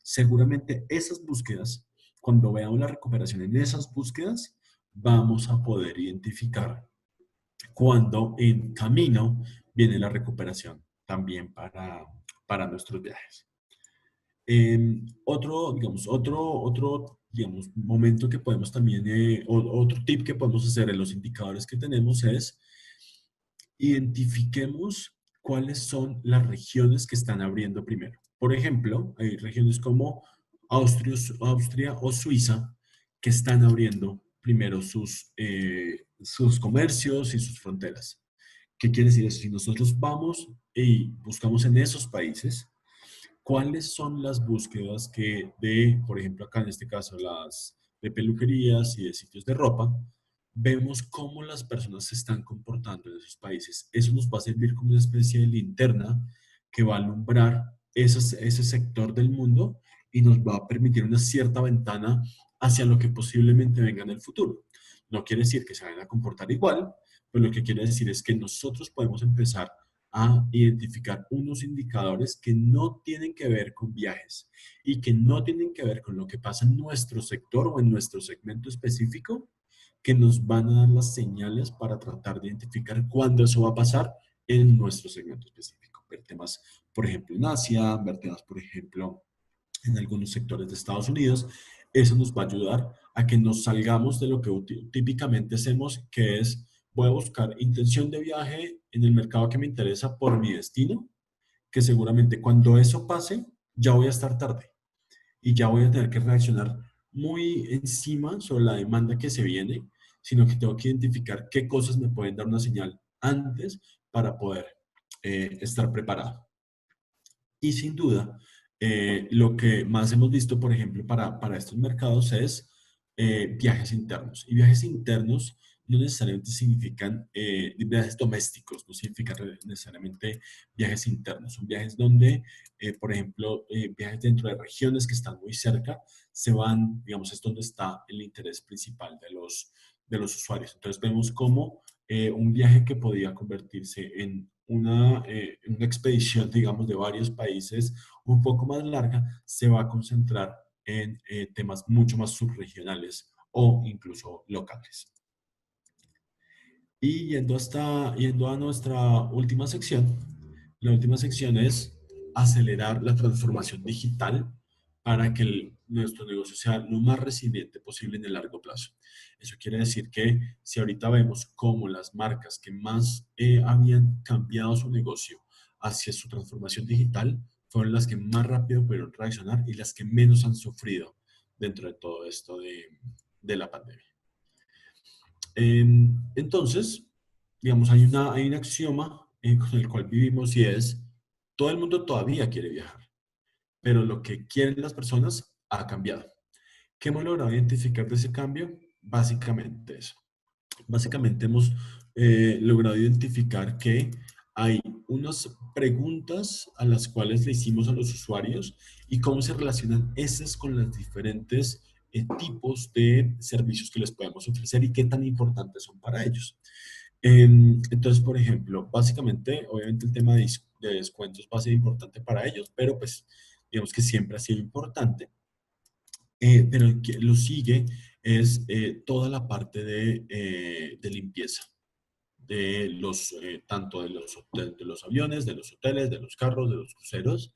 seguramente esas búsquedas, cuando veamos la recuperación en esas búsquedas, vamos a poder identificar cuando en camino viene la recuperación también para nuestros viajes. Digamos, momento que podemos también, otro tip que podemos hacer en los indicadores que tenemos es identifiquemos cuáles son las regiones que están abriendo primero. Por ejemplo, hay regiones como Austria o Suiza que están abriendo primero sus comercios y sus fronteras. ¿Qué quiere decir eso? Si nosotros vamos y buscamos en esos países, ¿cuáles son las búsquedas por ejemplo, acá en este caso, las de peluquerías y de sitios de ropa, vemos cómo las personas se están comportando en esos países? Eso nos va a servir como una especie de linterna que va a alumbrar ese sector del mundo y nos va a permitir una cierta ventana hacia lo que posiblemente venga en el futuro. No quiere decir que se vayan a comportar igual, pero lo que quiere decir es que nosotros podemos empezar a identificar unos indicadores que no tienen que ver con viajes y que no tienen que ver con lo que pasa en nuestro sector o en nuestro segmento específico, que nos van a dar las señales para tratar de identificar cuándo eso va a pasar en nuestro segmento específico. Ver temas, por ejemplo, en Asia, ver temas, por ejemplo, en algunos sectores de Estados Unidos. Eso nos va a ayudar a que nos salgamos de lo que típicamente hacemos, que es voy a buscar intención de viaje en el mercado que me interesa por mi destino, que seguramente cuando eso pase, ya voy a estar tarde y ya voy a tener que reaccionar muy encima sobre la demanda que se viene, sino que tengo que identificar qué cosas me pueden dar una señal antes para poder estar preparado. Y sin duda, lo que más hemos visto, por ejemplo, para estos mercados es viajes internos. Y viajes internos no necesariamente significan viajes domésticos, no significan necesariamente viajes internos. Son viajes donde, por ejemplo, viajes dentro de regiones que están muy cerca, se van, digamos, es donde está el interés principal de los usuarios. Entonces vemos cómo un viaje que podía convertirse en una expedición, digamos, de varios países un poco más larga, se va a concentrar en temas mucho más subregionales o incluso locales. Y yendo a nuestra última sección, la última sección es acelerar la transformación digital para que nuestro negocio sea lo más resiliente posible en el largo plazo. Eso quiere decir que si ahorita vemos cómo las marcas que más habían cambiado su negocio hacia su transformación digital fueron las que más rápido pudieron reaccionar y las que menos han sufrido dentro de todo esto de la pandemia. Entonces, digamos, hay un axioma con el cual vivimos y es, todo el mundo todavía quiere viajar, pero lo que quieren las personas ha cambiado. ¿Qué hemos logrado identificar de ese cambio? Básicamente eso. Básicamente hemos logrado identificar que hay unas preguntas a las cuales le hicimos a los usuarios y cómo se relacionan esas con los diferentes tipos de servicios que les podemos ofrecer y qué tan importantes son para ellos. Entonces, por ejemplo, básicamente, obviamente el tema de descuentos va a ser importante para ellos, pero pues digamos que siempre ha sido importante. Pero el que lo sigue es toda la parte de limpieza, de tanto de los aviones, de los hoteles, de los carros, de los cruceros.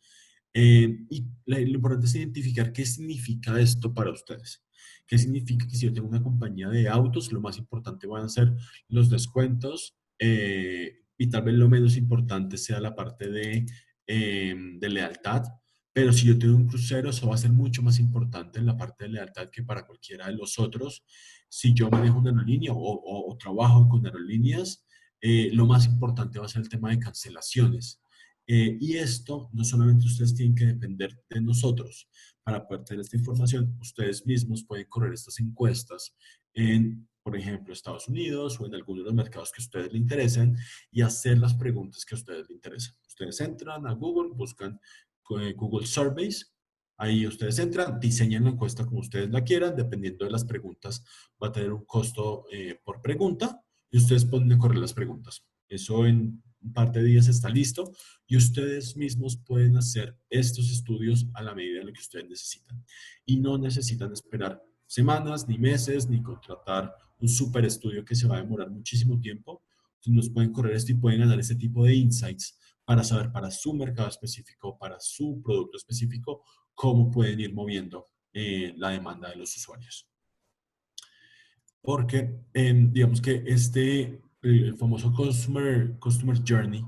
Y lo importante es identificar qué significa esto para ustedes. ¿Qué significa que si yo tengo una compañía de autos, lo más importante van a ser los descuentos y tal vez lo menos importante sea la parte de lealtad? Pero si yo tengo un crucero, eso va a ser mucho más importante en la parte de lealtad que para cualquiera de los otros. Si yo manejo una aerolínea o trabajo con aerolíneas, lo más importante va a ser el tema de cancelaciones. Y esto no solamente ustedes tienen que depender de nosotros para poder tener esta información, ustedes mismos pueden correr estas encuestas en, por ejemplo, Estados Unidos o en algunos de los mercados que a ustedes les interesen y hacer las preguntas que a ustedes les interesan. Ustedes entran a Google, buscan Google Surveys, ahí ustedes entran, diseñan la encuesta como ustedes la quieran, dependiendo de las preguntas va a tener un costo por pregunta y ustedes pueden correr las preguntas. Eso en un par de días está listo y ustedes mismos pueden hacer estos estudios a la medida de lo que ustedes necesitan. Y no necesitan esperar semanas, ni meses, ni contratar un super estudio que se va a demorar muchísimo tiempo. Entonces nos pueden correr esto y pueden ganar este tipo de insights para saber para su mercado específico, para su producto específico, cómo pueden ir moviendo la demanda de los usuarios. Porque digamos que el famoso Customer Journey,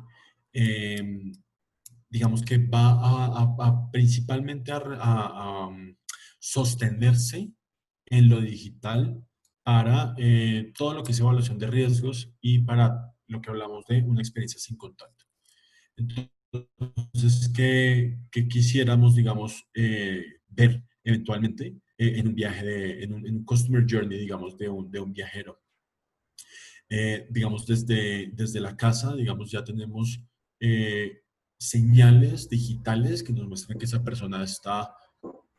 digamos que va principalmente a sostenerse en lo digital para todo lo que es evaluación de riesgos y para lo que hablamos de una experiencia sin contacto. Entonces, ¿qué quisiéramos, digamos, ver eventualmente en un viaje, en un Customer Journey, digamos, de un viajero? Digamos, desde la casa, digamos, ya tenemos señales digitales que nos muestran que esa persona está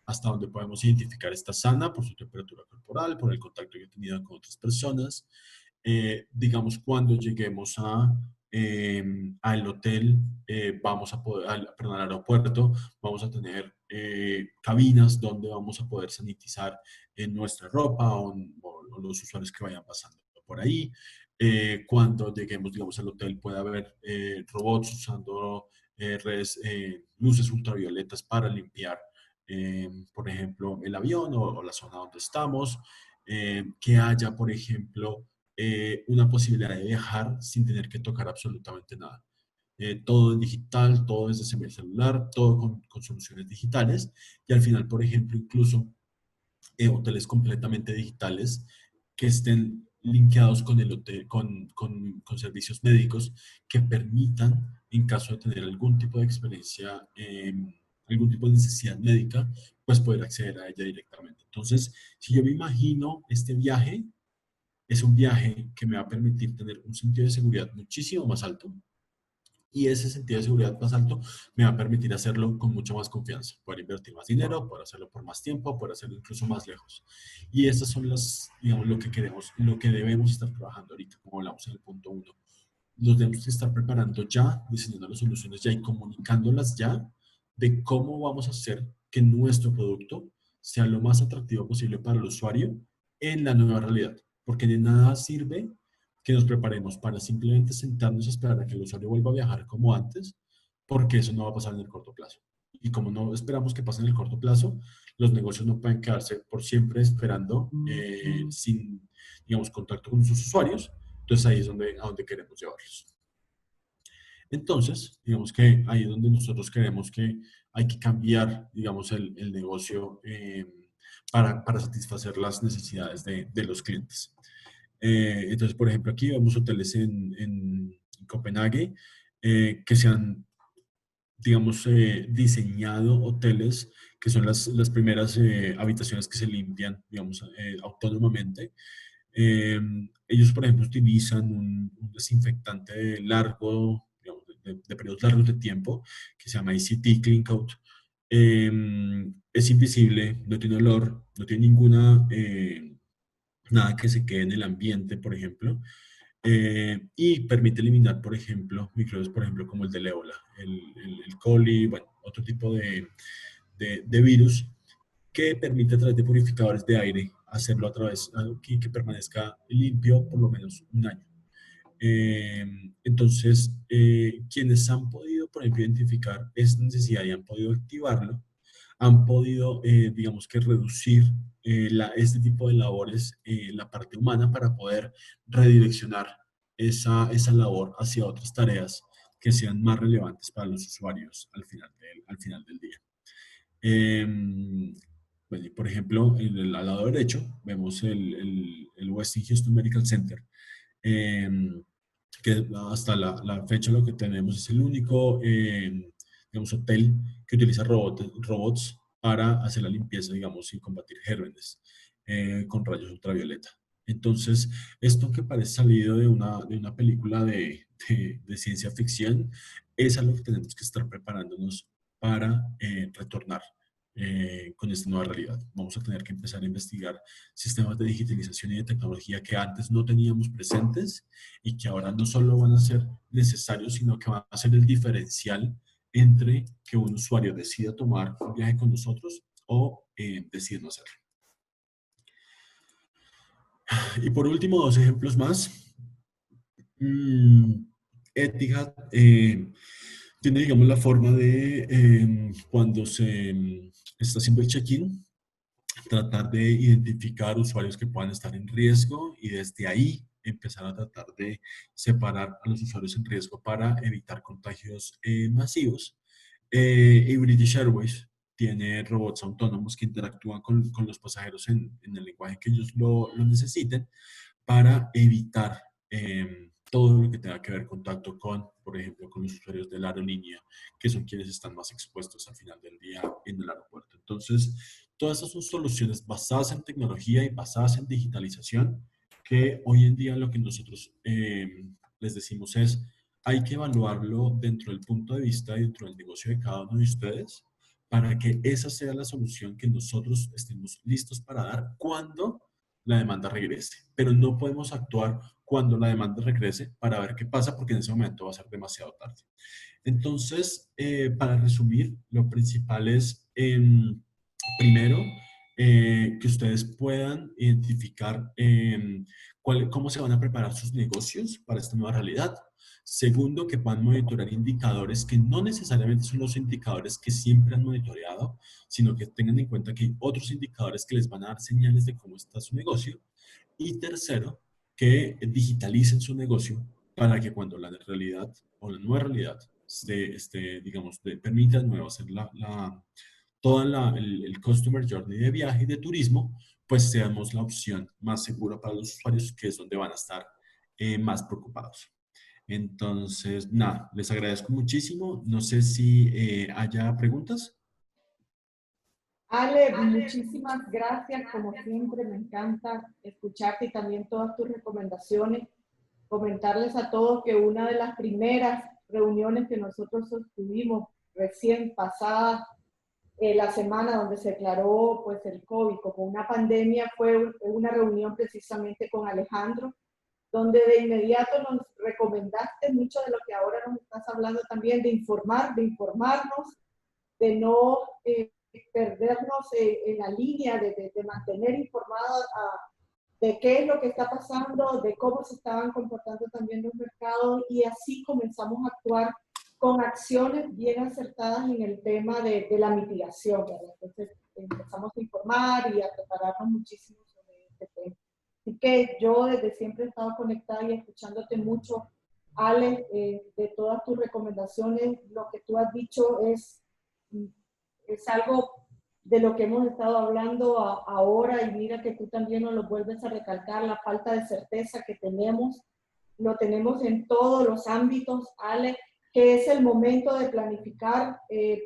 hasta donde podemos identificar está sana por su temperatura corporal, por el contacto que ha tenido con otras personas. Digamos, cuando lleguemos al hotel, vamos a poder, perdón, al aeropuerto, vamos a tener cabinas donde vamos a poder sanitizar nuestra ropa o los usuarios que vayan pasando por ahí. Cuando lleguemos, digamos, al hotel, puede haber robots usando luces ultravioletas para limpiar, por ejemplo, el avión o la zona donde estamos. Que haya, por ejemplo, una posibilidad de viajar sin tener que tocar absolutamente nada. Todo es digital, todo es desde el celular, todo con soluciones digitales. Y al final, por ejemplo, incluso hoteles completamente digitales que estén linkeados con el hotel, con servicios médicos que permitan, en caso de tener algún tipo de experiencia, algún tipo de necesidad médica, pues poder acceder a ella directamente. Entonces, si yo me imagino este viaje, es un viaje que me va a permitir tener un sentido de seguridad muchísimo más alto, y ese sentido de seguridad más alto me va a permitir hacerlo con mucha más confianza, poder invertir más dinero, poder hacerlo por más tiempo, poder hacerlo incluso más lejos. Y estas son las, digamos, lo que queremos, lo que debemos estar trabajando ahorita, como hablamos en el punto 1. Nos debemos estar preparando ya, diseñando las soluciones ya y comunicándolas ya de cómo vamos a hacer que nuestro producto sea lo más atractivo posible para el usuario en la nueva realidad. Porque de nada sirve que nos preparemos para simplemente sentarnos a esperar a que el usuario vuelva a viajar como antes, porque eso no va a pasar en el corto plazo. Y como no esperamos que pase en el corto plazo, los negocios no pueden quedarse por siempre esperando sin, digamos, contacto con sus usuarios. Entonces ahí es a donde queremos llevarlos. Entonces, digamos que ahí es donde nosotros queremos que hay que cambiar, digamos, el negocio para satisfacer las necesidades de los clientes. Entonces, por ejemplo, aquí vemos hoteles en Copenhague que se han, digamos, diseñado hoteles que son las primeras habitaciones que se limpian, digamos, autónomamente. Ellos, por ejemplo, utilizan un desinfectante largo, digamos, de periodos largos de tiempo, que se llama ICT Clean Coat. Es invisible, no tiene olor, no tiene nada que se quede en el ambiente, por ejemplo, y permite eliminar, por ejemplo, microbios, por ejemplo, como el del ébola, el coli, bueno, otro tipo de virus que permite a través de purificadores de aire hacerlo a través que permanezca limpio por lo menos un año. Entonces, quienes han podido, por ejemplo, identificar esa necesidad y han podido activarlo, han podido, digamos que reducir este tipo de labores, la parte humana, para poder redireccionar esa labor hacia otras tareas que sean más relevantes para los usuarios al final del día. Bueno, y por ejemplo, al lado derecho vemos el Westin Houston Medical Center, que hasta la fecha lo que tenemos es el único, digamos, hotel que utiliza robots para hacer la limpieza, digamos, y combatir gérmenes con rayos ultravioleta. Entonces, esto que parece salido de una película de ciencia ficción, es algo que tenemos que estar preparándonos para retornar con esta nueva realidad. Vamos a tener que empezar a investigar sistemas de digitalización y de tecnología que antes no teníamos presentes y que ahora no solo van a ser necesarios, sino que van a ser el diferencial entre que un usuario decida tomar un viaje con nosotros o decide no hacerlo. Y por último, dos ejemplos más. Etihad tiene, digamos, la forma de cuando se está haciendo el check-in, tratar de identificar usuarios que puedan estar en riesgo y desde ahí empezar a tratar de separar a los usuarios en riesgo para evitar contagios masivos. Y British Airways tiene robots autónomos que interactúan con los pasajeros en el lenguaje que ellos lo necesiten para evitar todo lo que tenga que ver contacto con, por ejemplo, con los usuarios de la aerolínea, que son quienes están más expuestos al final del día en el aeropuerto. Entonces, todas estas son soluciones basadas en tecnología y basadas en digitalización, que hoy en día lo que nosotros les decimos es, hay que evaluarlo dentro del punto de vista y dentro del negocio de cada uno de ustedes, para que esa sea la solución que nosotros estemos listos para dar cuando la demanda regrese. Pero no podemos actuar cuando la demanda regrese para ver qué pasa, porque en ese momento va a ser demasiado tarde. Entonces, para resumir, lo principal es, primero, que ustedes puedan identificar cómo se van a preparar sus negocios para esta nueva realidad. Segundo, que puedan monitorear indicadores que no necesariamente son los indicadores que siempre han monitoreado, sino que tengan en cuenta que hay otros indicadores que les van a dar señales de cómo está su negocio. Y tercero, que digitalicen su negocio para que cuando la realidad o la nueva realidad digamos, permita de nuevo hacer el customer journey de viaje y de turismo, pues seamos la opción más segura para los usuarios, que es donde van a estar más preocupados. Entonces, nada, les agradezco muchísimo. No sé si haya preguntas. Ale, muchísimas gracias, como siempre, me encanta escucharte y también todas tus recomendaciones. Comentarles a todos que una de las primeras reuniones que nosotros sostuvimos recién pasada la semana donde se declaró pues el COVID como una pandemia fue una reunión precisamente con Alejandro, donde de inmediato nos recomendaste mucho de lo que ahora nos estás hablando también, de informarnos, de no perdernos en la línea, de mantener informados de qué es lo que está pasando, de cómo se estaban comportando también los mercados, y así comenzamos a actuar con acciones bien acertadas en el tema de la mitigación, ¿verdad? Entonces empezamos a informar y a prepararnos muchísimo sobre este tema. Así que yo desde siempre he estado conectada y escuchándote mucho, Ale, de todas tus recomendaciones. Lo que tú has dicho es algo de lo que hemos estado hablando ahora, y mira que tú también nos lo vuelves a recalcar, la falta de certeza que tenemos, lo tenemos en todos los ámbitos, Ale, que es el momento de planificar.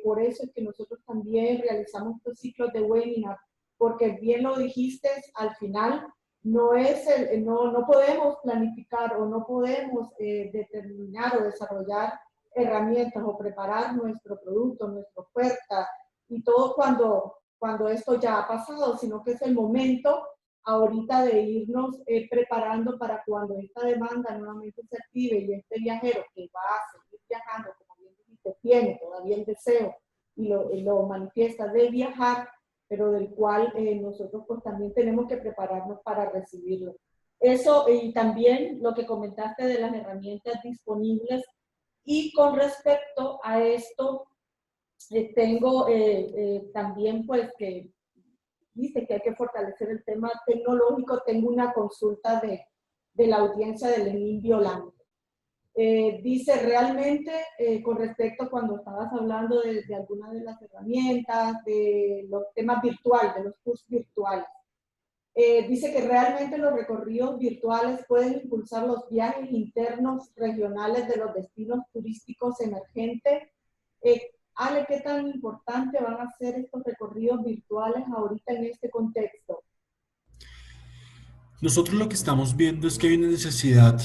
Por eso es que nosotros también realizamos estos ciclos de webinar, porque bien lo dijiste, al final no podemos planificar o no podemos determinar o desarrollar herramientas o preparar nuestro producto, nuestra oferta y todo cuando esto ya ha pasado, sino que es el momento ahorita de irnos preparando para cuando esta demanda nuevamente se active y este viajero que va a seguir viajando, como bien dijiste, tiene todavía el deseo y lo manifiesta de viajar, pero del cual nosotros pues también tenemos que prepararnos para recibirlo. Eso, y también lo que comentaste de las herramientas disponibles. Y con respecto a esto, tengo también pues que dice que hay que fortalecer el tema tecnológico. Tengo una consulta de la audiencia del Lenín Violante. Dice realmente, con respecto cuando estabas hablando de algunas de las herramientas, de los temas virtuales, de los cursos virtuales, dice que realmente los recorridos virtuales pueden impulsar los viajes internos regionales de los destinos turísticos emergentes. Ale, ¿qué tan importante van a ser estos recorridos virtuales ahorita en este contexto? Nosotros lo que estamos viendo es que hay una necesidad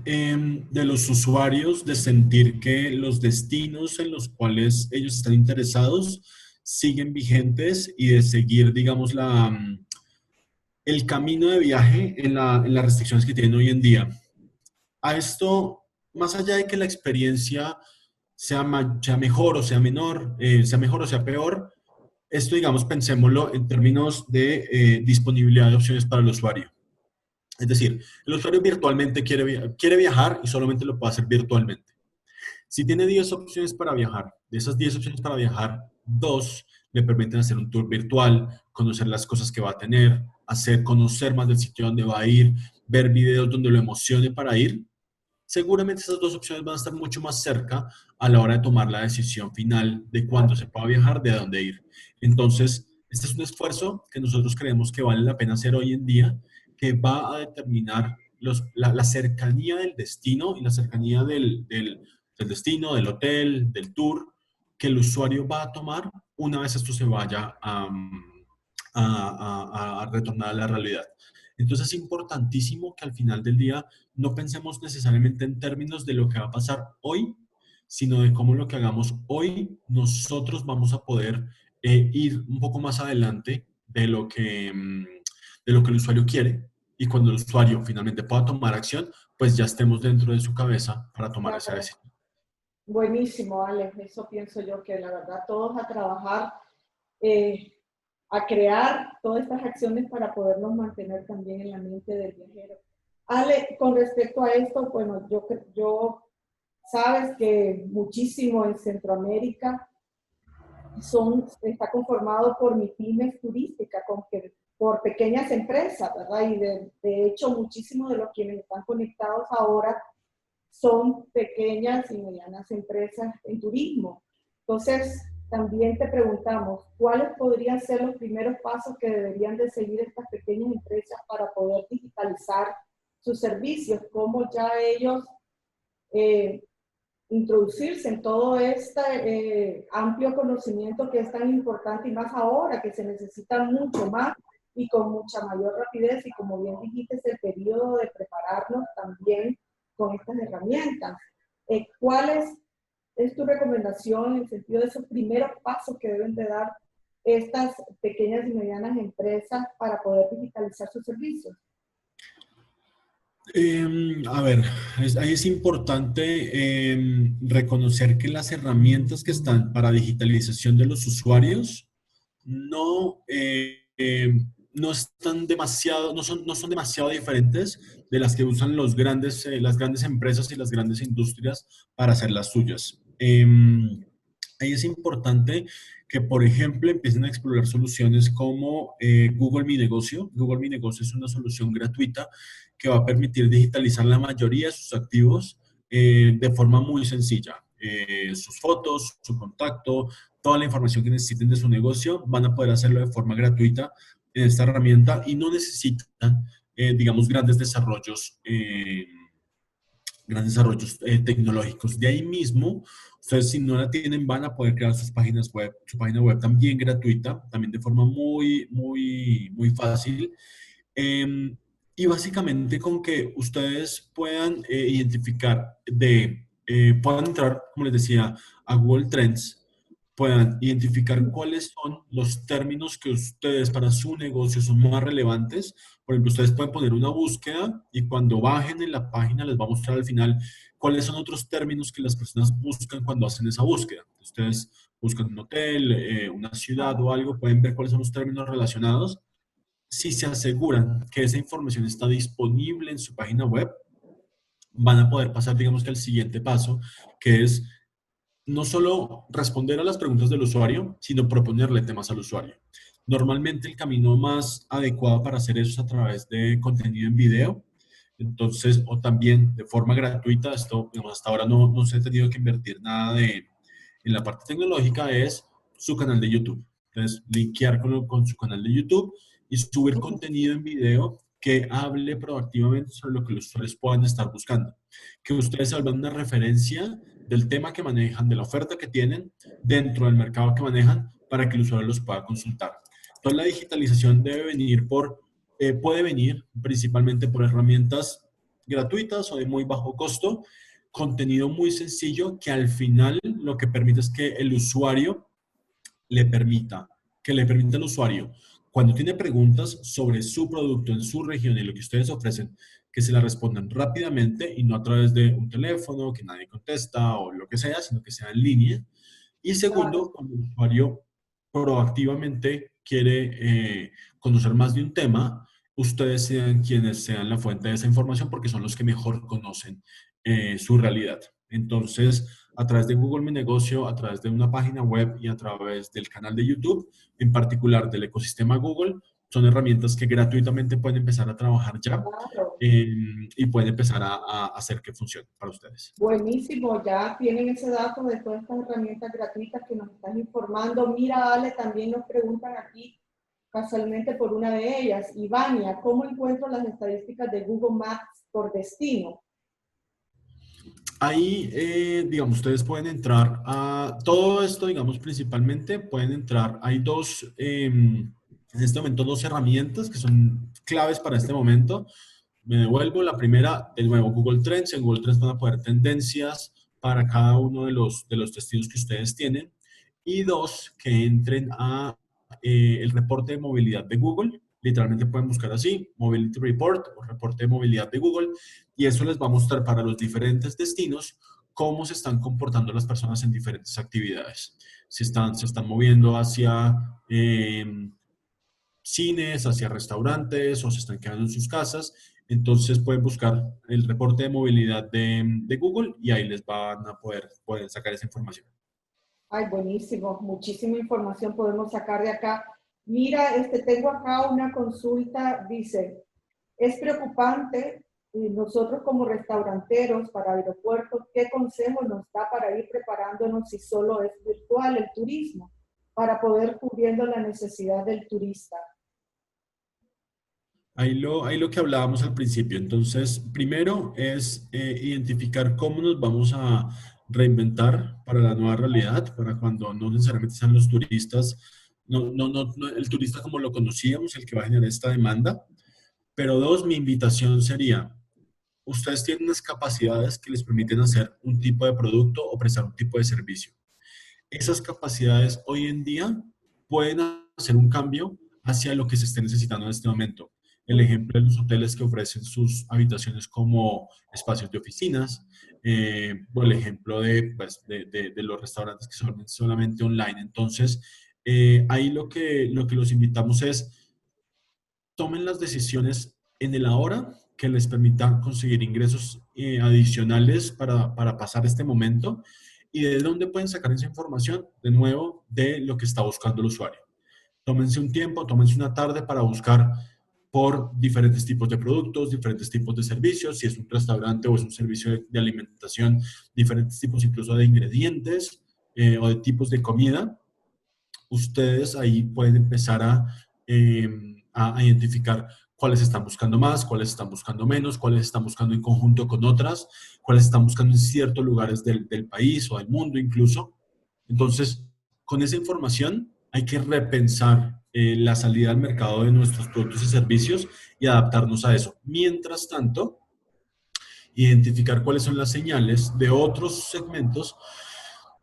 de los usuarios de sentir que los destinos en los cuales ellos están interesados siguen vigentes y de seguir, digamos, el camino de viaje en las restricciones que tienen hoy en día. A esto, más allá de que la experiencia sea mejor o sea menor, sea mejor o sea peor, esto, digamos, pensémoslo en términos de disponibilidad de opciones para el usuario. Es decir, el usuario virtualmente quiere viajar y solamente lo puede hacer virtualmente. Si tiene 10 opciones para viajar, de esas 10 opciones para viajar, 2 le permiten hacer un tour virtual, conocer las cosas que va a tener, conocer más del sitio donde va a ir, ver videos donde lo emocione para ir. Seguramente esas 2 opciones van a estar mucho más cerca a la hora de tomar la decisión final de cuándo se pueda viajar, de dónde ir. Entonces, este es un esfuerzo que nosotros creemos que vale la pena hacer hoy en día, que va a determinar la cercanía del destino y la cercanía del destino, del hotel, del tour, que el usuario va a tomar una vez esto se vaya a retornar a la realidad. Entonces es importantísimo que al final del día no pensemos necesariamente en términos de lo que va a pasar hoy, sino de cómo lo que hagamos hoy nosotros vamos a poder ir un poco más adelante de lo que el usuario quiere, y cuando el usuario finalmente pueda tomar acción, pues ya estemos dentro de su cabeza para tomar esa Claro. decisión. Buenísimo, Alex. Eso pienso yo, que la verdad todos a trabajar, eh, a crear todas estas acciones para podernos mantener también en la mente del viajero. Ale, con respecto a esto, bueno, yo sabes que muchísimo en Centroamérica está conformado por MIPYMES turísticas, por pequeñas empresas, ¿verdad? Y de hecho, muchísimos de los quienes están conectados ahora son pequeñas y medianas empresas en turismo. Entonces, también te preguntamos, ¿cuáles podrían ser los primeros pasos que deberían de seguir estas pequeñas empresas para poder digitalizar sus servicios? ¿Cómo ya ellos introducirse en todo este amplio conocimiento que es tan importante, y más ahora que se necesita mucho más y con mucha mayor rapidez, y como bien dijiste, es el periodo de prepararnos también con estas herramientas? ¿Cuál es tu recomendación en el sentido de esos primeros pasos que deben de dar estas pequeñas y medianas empresas para poder digitalizar sus servicios? A ver, ahí es importante reconocer que las herramientas que están para digitalización de los usuarios no están demasiado, no son demasiado diferentes de las que usan las grandes empresas y las grandes industrias para hacer las suyas. Ahí es importante que, por ejemplo, empiecen a explorar soluciones como Google Mi Negocio. Google Mi Negocio es una solución gratuita que va a permitir digitalizar la mayoría de sus activos de forma muy sencilla. Sus fotos, su contacto, toda la información que necesiten de su negocio, van a poder hacerlo de forma gratuita en esta herramienta y no necesitan, digamos, grandes desarrollos tecnológicos. De ahí mismo, ustedes, si no la tienen, van a poder crear sus páginas web, su página web también gratuita, también de forma muy fácil. Eh, y básicamente con que ustedes puedan identificar puedan entrar, como les decía, a Google Trends, puedan identificar cuáles son los términos que ustedes para su negocio son más relevantes. Por ejemplo, ustedes pueden poner una búsqueda y cuando bajen en la página les va a mostrar al final cuáles son otros términos que las personas buscan cuando hacen esa búsqueda. Ustedes buscan un hotel, una ciudad o algo, pueden ver cuáles son los términos relacionados. Si se aseguran que esa información está disponible en su página web, van a poder pasar, digamos que al siguiente paso, que es no solo responder a las preguntas del usuario, sino proponerle temas al usuario. Normalmente el camino más adecuado para hacer eso es a través de contenido en video. Entonces, o también de forma gratuita, esto, digamos, hasta ahora no se ha tenido que invertir nada en la parte tecnológica, es su canal de YouTube. Entonces, linkear con su canal de YouTube y subir contenido en video que hable proactivamente sobre lo que los usuarios puedan estar buscando. Que ustedes se vuelvan una referencia del tema que manejan, de la oferta que tienen dentro del mercado que manejan para que el usuario los pueda consultar. Entonces, la digitalización puede venir principalmente por herramientas gratuitas o de muy bajo costo, contenido muy sencillo que al final lo que permite es que el usuario le permita al usuario, cuando tiene preguntas sobre su producto en su región y lo que ustedes ofrecen, que se la respondan rápidamente y no a través de un teléfono que nadie contesta o lo que sea, sino que sea en línea. Y segundo, cuando el usuario proactivamente quiere conocer más de un tema, ustedes sean quienes sean la fuente de esa información porque son los que mejor conocen su realidad. Entonces, a través de Google Mi Negocio, a través de una página web y a través del canal de YouTube, en particular del ecosistema Google, son herramientas que gratuitamente pueden empezar a trabajar ya Claro. y pueden empezar a hacer que funcione para ustedes. Buenísimo, ya tienen ese dato de todas estas herramientas gratuitas que nos están informando. Mira, Ale, también nos preguntan aquí casualmente por una de ellas. Ivania, ¿cómo encuentro las estadísticas de Google Maps por destino? Ahí, digamos, ustedes pueden entrar a todo esto, digamos, principalmente pueden entrar, hay en este momento dos herramientas que son claves para este momento. Me devuelvo, la primera, de nuevo, Google Trends. En Google Trends van a poder tendencias para cada uno de los destinos que ustedes tienen. Y dos, que entren a el reporte de movilidad de Google. Literalmente pueden buscar así, Mobility Report o reporte de movilidad de Google, y eso les va a mostrar para los diferentes destinos cómo se están comportando las personas en diferentes actividades. Si se están moviendo hacia cines, hacia restaurantes o se están quedando en sus casas. Entonces pueden buscar el reporte de movilidad de Google y ahí les van a poder sacar esa información. Ay, buenísimo, muchísima información podemos sacar de acá. Mira, tengo acá una consulta, dice, es preocupante, nosotros como restauranteros para aeropuertos, ¿qué consejo nos da para ir preparándonos si solo es virtual el turismo, para poder cubriendo la necesidad del turista? Ahí lo que hablábamos al principio. Entonces, primero es identificar cómo nos vamos a reinventar para la nueva realidad, para cuando no necesariamente sean los turistas, no el turista como lo conocíamos, el que va a generar esta demanda. Pero dos, mi invitación sería, ustedes tienen unas capacidades que les permiten hacer un tipo de producto o prestar un tipo de servicio. Esas capacidades hoy en día pueden hacer un cambio hacia lo que se esté necesitando en este momento. El ejemplo de los hoteles que ofrecen sus habitaciones como espacios de oficinas, o el ejemplo pues, de los restaurantes que son solamente online. Entonces, ahí lo que los invitamos es tomen las decisiones en el ahora que les permitan conseguir ingresos adicionales para pasar este momento y de dónde pueden sacar esa información, de nuevo, de lo que está buscando el usuario. Tómense un tiempo, tómense una tarde para buscar por diferentes tipos de productos, diferentes tipos de servicios, si es un restaurante o es un servicio de alimentación, diferentes tipos incluso de ingredientes o de tipos de comida. Ustedes ahí pueden empezar a identificar cuáles están buscando más, cuáles están buscando menos, cuáles están buscando en conjunto con otras, cuáles están buscando en ciertos lugares del país o del mundo incluso. Entonces, con esa información hay que repensar la salida al mercado de nuestros productos y servicios y adaptarnos a eso. Mientras tanto, identificar cuáles son las señales de otros segmentos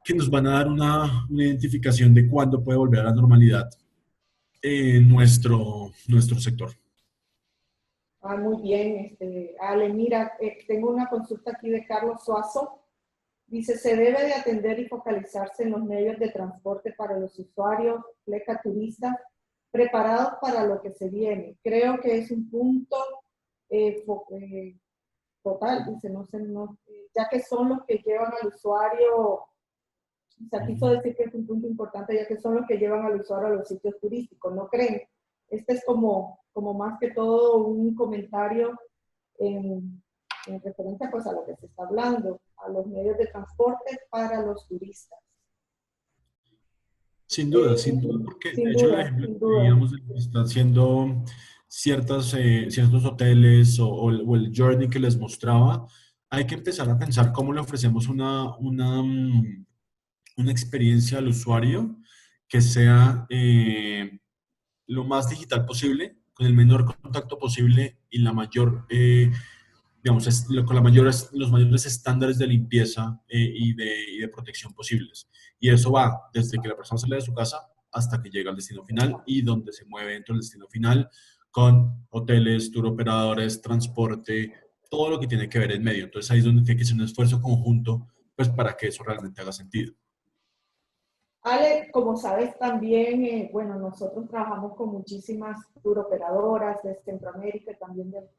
que nos van a dar una identificación de cuándo puede volver a la normalidad nuestro sector. Ah, muy bien, Ale, mira, tengo una consulta aquí de Carlos Suazo. Dice, se debe de atender y focalizarse en los medios de transporte para los usuarios, fleca turistas, preparados para lo que se viene. Creo que es un punto total, dice, no sé, no, ya que son los que llevan al usuario, se quiso decir que es un punto importante, ya que son los que llevan al usuario a los sitios turísticos, ¿no creen? Este es como más que todo un comentario en referencia pues a lo que se está hablando, a los medios de transporte para los turistas. Sin duda, porque Sin de hecho el duda, ejemplo sin que duda. veíamos de lo que están haciendo ciertos hoteles o el journey que les mostraba, hay que empezar a pensar cómo le ofrecemos una experiencia al usuario que sea lo más digital posible, con el menor contacto posible y la mayor, digamos, con los mayores estándares de limpieza y de protección posibles. Y eso va desde que la persona sale de su casa hasta que llega al destino final y donde se mueve dentro del destino final con hoteles, tour operadores, transporte, todo lo que tiene que ver en medio. Entonces ahí es donde tiene que ser un esfuerzo conjunto pues para que eso realmente haga sentido. Ale, como sabes también, bueno, nosotros trabajamos con muchísimas tour operadoras de Centroamérica y también de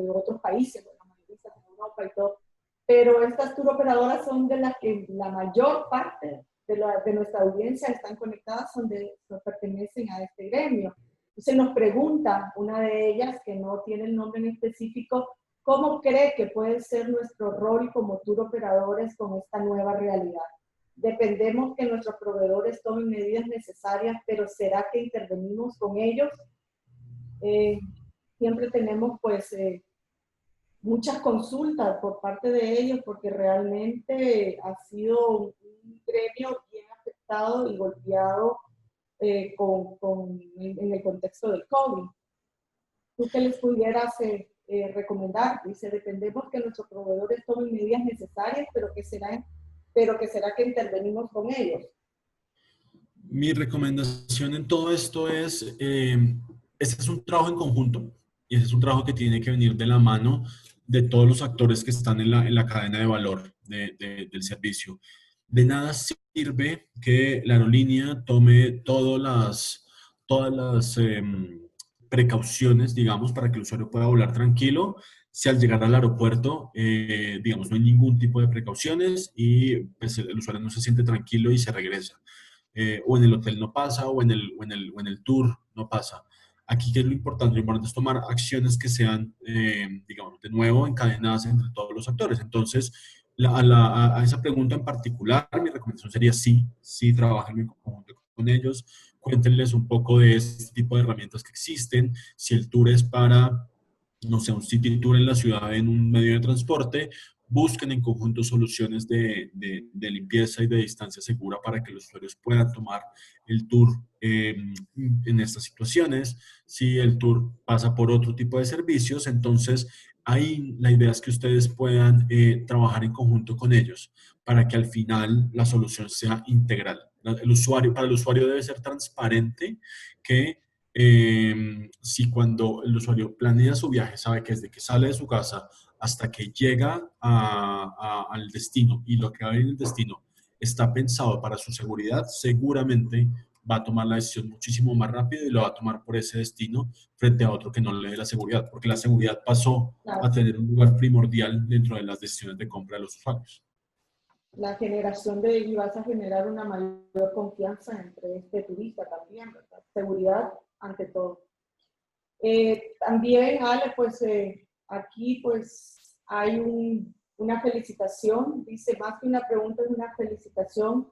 otros países, bueno, la mayoría están en Europa y todo, pero estas tour operadoras son de las que la mayor parte de nuestra audiencia están conectadas, pertenecen a este gremio. Entonces nos pregunta una de ellas, que no tiene el nombre en específico, ¿cómo cree que puede ser nuestro rol como tour operadores con esta nueva realidad? Dependemos que nuestros proveedores tomen medidas necesarias, pero ¿será que intervenimos con ellos? Siempre tenemos pues muchas consultas por parte de ellos porque realmente ha sido un gremio bien afectado y golpeado en el contexto del COVID. ¿Tú qué les pudieras recomendar? Dice, dependemos que nuestros proveedores tomen medidas necesarias, pero que será que intervenimos con ellos. Mi recomendación en todo esto es, este es un trabajo en conjunto y ese es un trabajo que tiene que venir de la mano de todos los actores que están en la cadena de valor del servicio. De nada sirve que la aerolínea tome todas las precauciones, digamos, para que el usuario pueda volar tranquilo. Si al llegar al aeropuerto, digamos, no hay ningún tipo de precauciones y pues, el usuario no se siente tranquilo y se regresa. O en el hotel no pasa, o en el tour no pasa. Aquí, ¿qué es lo importante? Lo importante es tomar acciones que sean, digamos, de nuevo, encadenadas entre todos los actores. Entonces, a esa pregunta en particular, mi recomendación sería sí, sí, trabajen en conjunto con ellos, cuéntenles un poco de este tipo de herramientas que existen, si el tour es para, no sé, un city tour en la ciudad en un medio de transporte, busquen en conjunto soluciones de limpieza y de distancia segura para que los usuarios puedan tomar el tour en estas situaciones. Si el tour pasa por otro tipo de servicios, entonces ahí la idea es que ustedes puedan trabajar en conjunto con ellos para que al final la solución sea integral. El usuario, para el usuario debe ser transparente que si cuando el usuario planea su viaje, sabe que desde que sale de su casa hasta que llega al destino y lo que va a ver en el destino está pensado para su seguridad, seguramente va a tomar la decisión muchísimo más rápido y lo va a tomar por ese destino frente a otro que no le dé la seguridad, porque la seguridad pasó a Claro. tener un lugar primordial dentro de las decisiones de compra de los usuarios. La generación de, y vas a generar una mayor confianza entre este turista también, ¿verdad? Seguridad ante todo. También, Ale, pues aquí pues hay una felicitación, dice más que una pregunta, es una felicitación.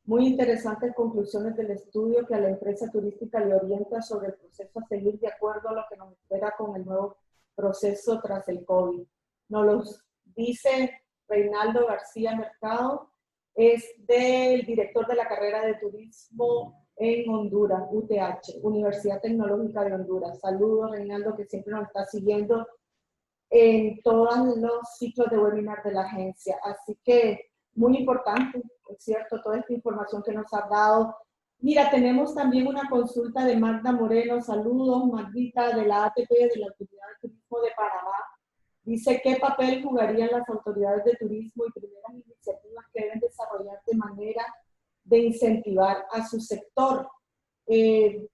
Muy interesantes conclusiones del estudio que a la empresa turística le orienta sobre el proceso a seguir de acuerdo a lo que nos espera con el nuevo proceso tras el COVID. Nos los dice Reinaldo García Mercado, es del director de la carrera de turismo en Honduras, UTH, Universidad Tecnológica de Honduras. Saludos, Reinaldo, que siempre nos está siguiendo en todos los ciclos de webinar de la agencia. Así que muy importante, es cierto, toda esta información que nos ha dado. Mira, tenemos también una consulta de Magda Moreno. Saludos, Magdita, de la ATP, de la Autoridad de Turismo de Panamá. Dice, ¿qué papel jugarían las autoridades de turismo y primeras iniciativas que deben desarrollar de manera de incentivar a su sector? ¿Qué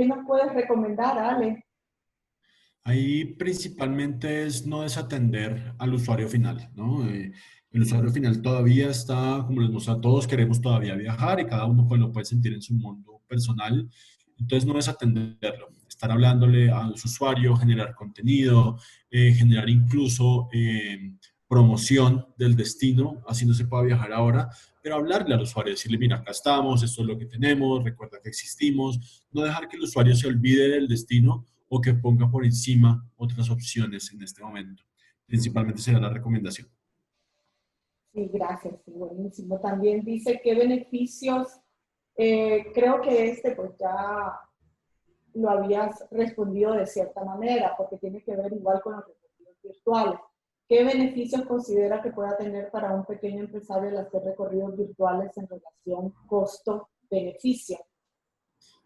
nos puedes recomendar, Ale? Ahí principalmente es no desatender al usuario final, ¿no? El usuario final todavía está, como les muestra a todos, queremos todavía viajar y cada uno pues lo puede sentir en su mundo personal. Entonces no desatenderlo, estar hablándole a su usuario, generar contenido, generar incluso promoción del destino, así no se pueda viajar ahora, pero hablarle al usuario, decirle, mira, acá estamos, esto es lo que tenemos, recuerda que existimos, no dejar que el usuario se olvide del destino o que ponga por encima otras opciones en este momento. Principalmente será la recomendación. Sí, gracias, sí, buenísimo. También dice qué beneficios, creo que pues ya lo habías respondido de cierta manera, porque tiene que ver igual con los recorridos virtuales. ¿Qué beneficios considera que pueda tener para un pequeño empresario el hacer recorridos virtuales en relación costo-beneficio?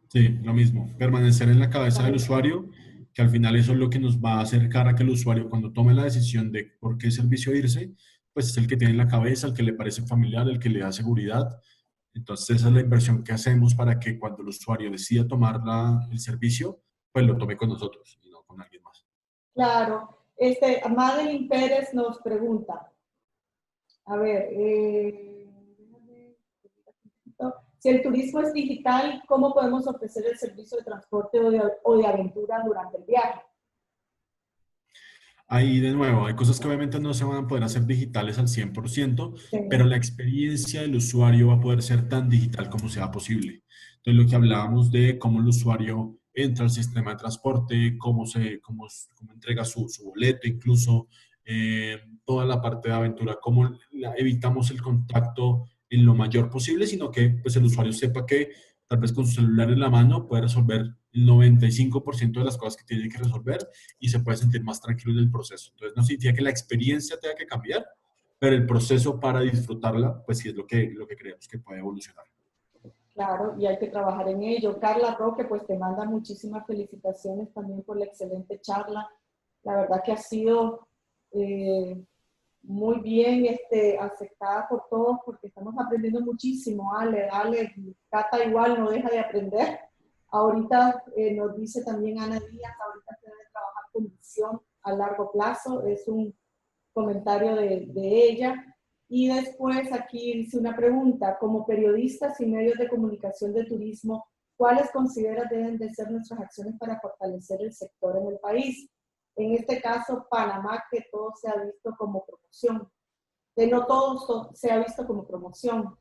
Sí, lo mismo. Permanecer en la cabeza del usuario, que al final eso es lo que nos va a acercar a que el usuario cuando tome la decisión de por qué servicio irse, pues es el que tiene en la cabeza, el que le parece familiar, el que le da seguridad. Entonces esa es la inversión que hacemos para que cuando el usuario decida tomar el servicio, pues lo tome con nosotros y no con alguien más. Claro. Madeline Pérez nos pregunta, a ver, si el turismo es digital, ¿cómo podemos ofrecer el servicio de transporte o de aventura durante el viaje? Ahí de nuevo, hay cosas que obviamente no se van a poder hacer digitales al 100%, Sí. pero la experiencia del usuario va a poder ser tan digital como sea posible. Entonces, lo que hablábamos de cómo el usuario entra al sistema de transporte, cómo entrega su boleto, incluso toda la parte de aventura, cómo evitamos el contacto en lo mayor posible, sino que pues, el usuario sepa que tal vez con su celular en la mano puede resolver el 95% de las cosas que tiene que resolver y se puede sentir más tranquilo en el proceso. Entonces, no significa que la experiencia tenga que cambiar, pero el proceso para disfrutarla, pues sí es lo que creemos que puede evolucionar. Claro, y hay que trabajar en ello. Carla Roque, pues te manda muchísimas felicitaciones también por la excelente charla. La verdad que ha sido muy bien aceptada por todos porque estamos aprendiendo muchísimo. Ale, Cata igual no deja de aprender. Ahorita nos dice también Ana Díaz, ahorita se debe trabajar con visión a largo plazo. Es un comentario de ella. Y después aquí dice una pregunta, como periodistas y medios de comunicación de turismo, ¿cuáles consideras deben de ser nuestras acciones para fortalecer el sector en el país? En este caso, Panamá, que todo se ha visto como promoción. Que no todo se ha visto como promoción. O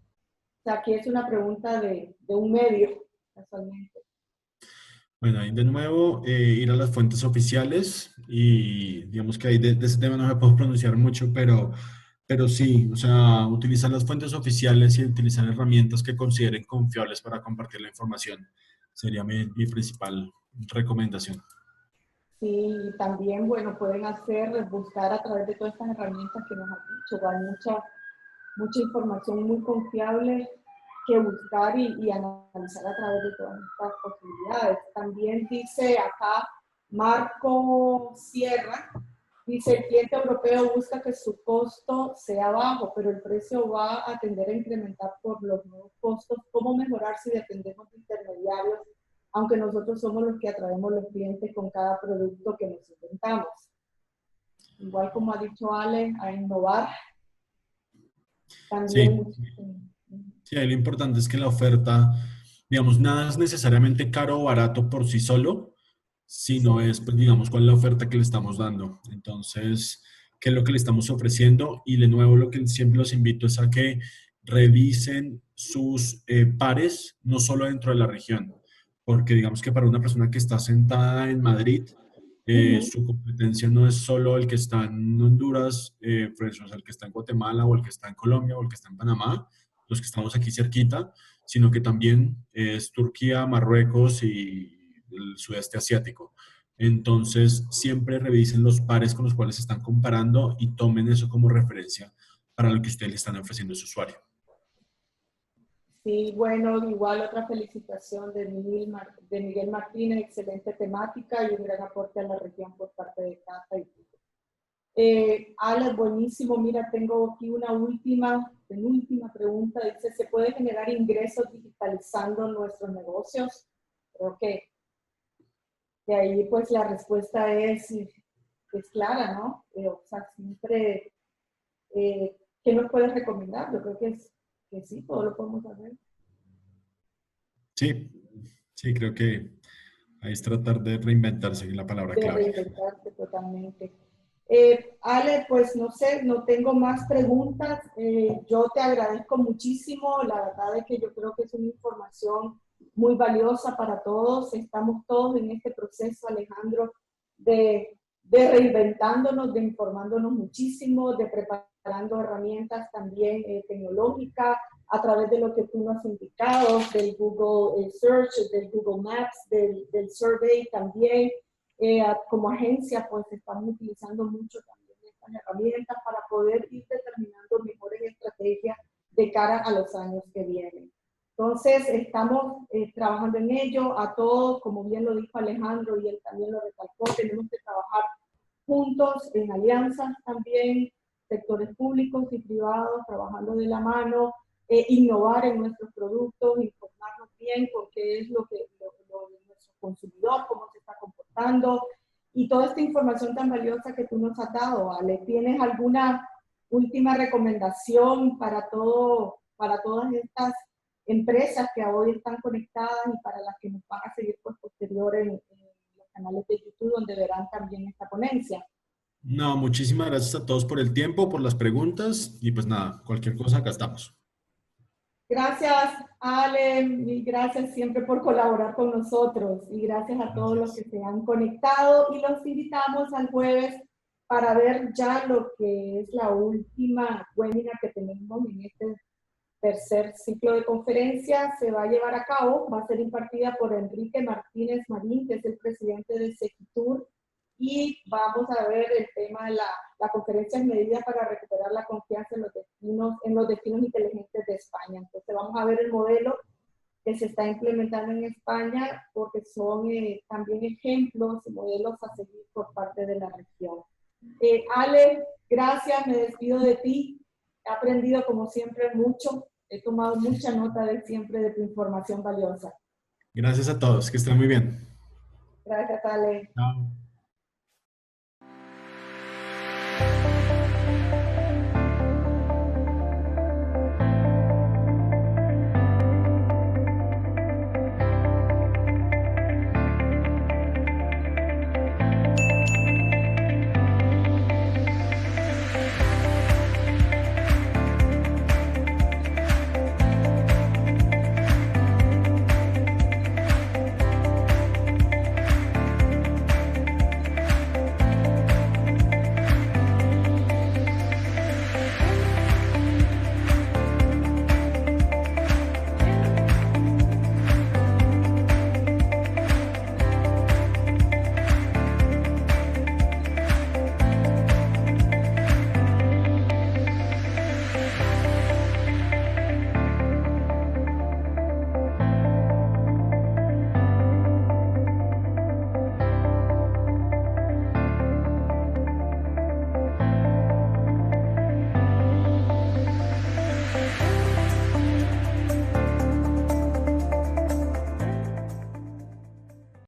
sea, aquí es una pregunta de un medio, casualmente. Bueno, ahí de nuevo, ir a las fuentes oficiales y digamos que ahí de ese tema no me puedo pronunciar mucho, pero sí, o sea, utilizar las fuentes oficiales y utilizar herramientas que consideren confiables para compartir la información sería mi principal recomendación. Sí, y también, bueno, pueden buscar a través de todas estas herramientas que nos han dicho. Hay mucha información muy confiable que buscar y analizar a través de todas estas posibilidades. También dice acá Marco Sierra, dice el cliente europeo busca que su costo sea bajo, pero el precio va a tender a incrementar por los nuevos costos. ¿Cómo mejorar si dependemos de intermediarios, aunque nosotros somos los que atraemos los clientes con cada producto que nos inventamos? Igual como ha dicho Ale, a innovar también Sí, muchísimo. sí, ahí lo importante es que la oferta, digamos, nada es necesariamente caro o barato por sí solo, Sí. sino es, pues, digamos, cuál es la oferta que le estamos dando. Entonces, qué es lo que le estamos ofreciendo. Y de nuevo, lo que siempre los invito es a que revisen sus pares, no solo dentro de la región, porque digamos que para una persona que está sentada en Madrid, Ujú. su competencia no es solo el que está en Honduras, versus el que está en Guatemala o el que está en Colombia o el que está en Panamá, los que estamos aquí cerquita, sino que también es Turquía, Marruecos y el sudeste asiático. Entonces, siempre revisen los pares con los cuales se están comparando y tomen eso como referencia para lo que ustedes le están ofreciendo a su usuario. Sí, bueno, igual otra felicitación de Miguel Martínez, excelente temática y un gran aporte a la región por parte de Cata y Tito. Alex, buenísimo. Mira, tengo aquí una penúltima pregunta. Dice, ¿se puede generar ingresos digitalizando nuestros negocios? Creo que de ahí pues la respuesta es clara, ¿no? O sea, siempre, ¿qué nos puedes recomendar? Yo creo que sí, todo lo podemos hacer. Sí, sí, creo que ahí es tratar de reinventarse, la palabra De clave. reinventarte totalmente. Ale, pues no sé, no tengo más preguntas. Yo te agradezco muchísimo. La verdad es que yo creo que es una información muy valiosa para todos. Estamos todos en este proceso, Alejandro, de reinventándonos, de informándonos muchísimo, de preparando herramientas también tecnológicas a través de lo que tú nos has indicado, del Google Search, del Google Maps, del Survey también. Como agencia, pues estamos utilizando mucho también estas herramientas para poder ir determinando mejores estrategias de cara a los años que vienen. Entonces, estamos trabajando en ello. A todos, como bien lo dijo Alejandro y él también lo recalcó, tenemos que trabajar juntos en alianzas también, sectores públicos y privados, trabajando de la mano, innovar en nuestros productos, informarnos bien con qué es lo de nuestro consumidor, cómo se está comportando y toda esta información tan valiosa que tú nos has dado, Ale. ¿Tienes alguna última recomendación para todas estas empresas que hoy están conectadas y para las que nos van a seguir pues, posterior en los canales de YouTube donde verán también esta ponencia? No, muchísimas gracias a todos por el tiempo, por las preguntas y pues nada, cualquier cosa, acá estamos. Gracias, Ale, y gracias siempre por colaborar con nosotros. Y gracias a todos los que Gracias. se han conectado. Y los invitamos al jueves para ver ya lo que es la última webinar que tenemos en este tercer ciclo de conferencias. Se va a llevar a cabo, va a ser impartida por Enrique Martínez Marín, que es el presidente de Sequitur. Y vamos a ver el tema de la conferencia en medidas para recuperar la confianza en los destinos inteligentes de España. Entonces vamos a ver el modelo que se está implementando en España, porque son también ejemplos y modelos a seguir por parte de la región. Ale, gracias, me despido de ti. He aprendido como siempre mucho, he tomado mucha nota de siempre de tu información valiosa. Gracias a todos, que estén muy bien. Gracias, Ale. Chao.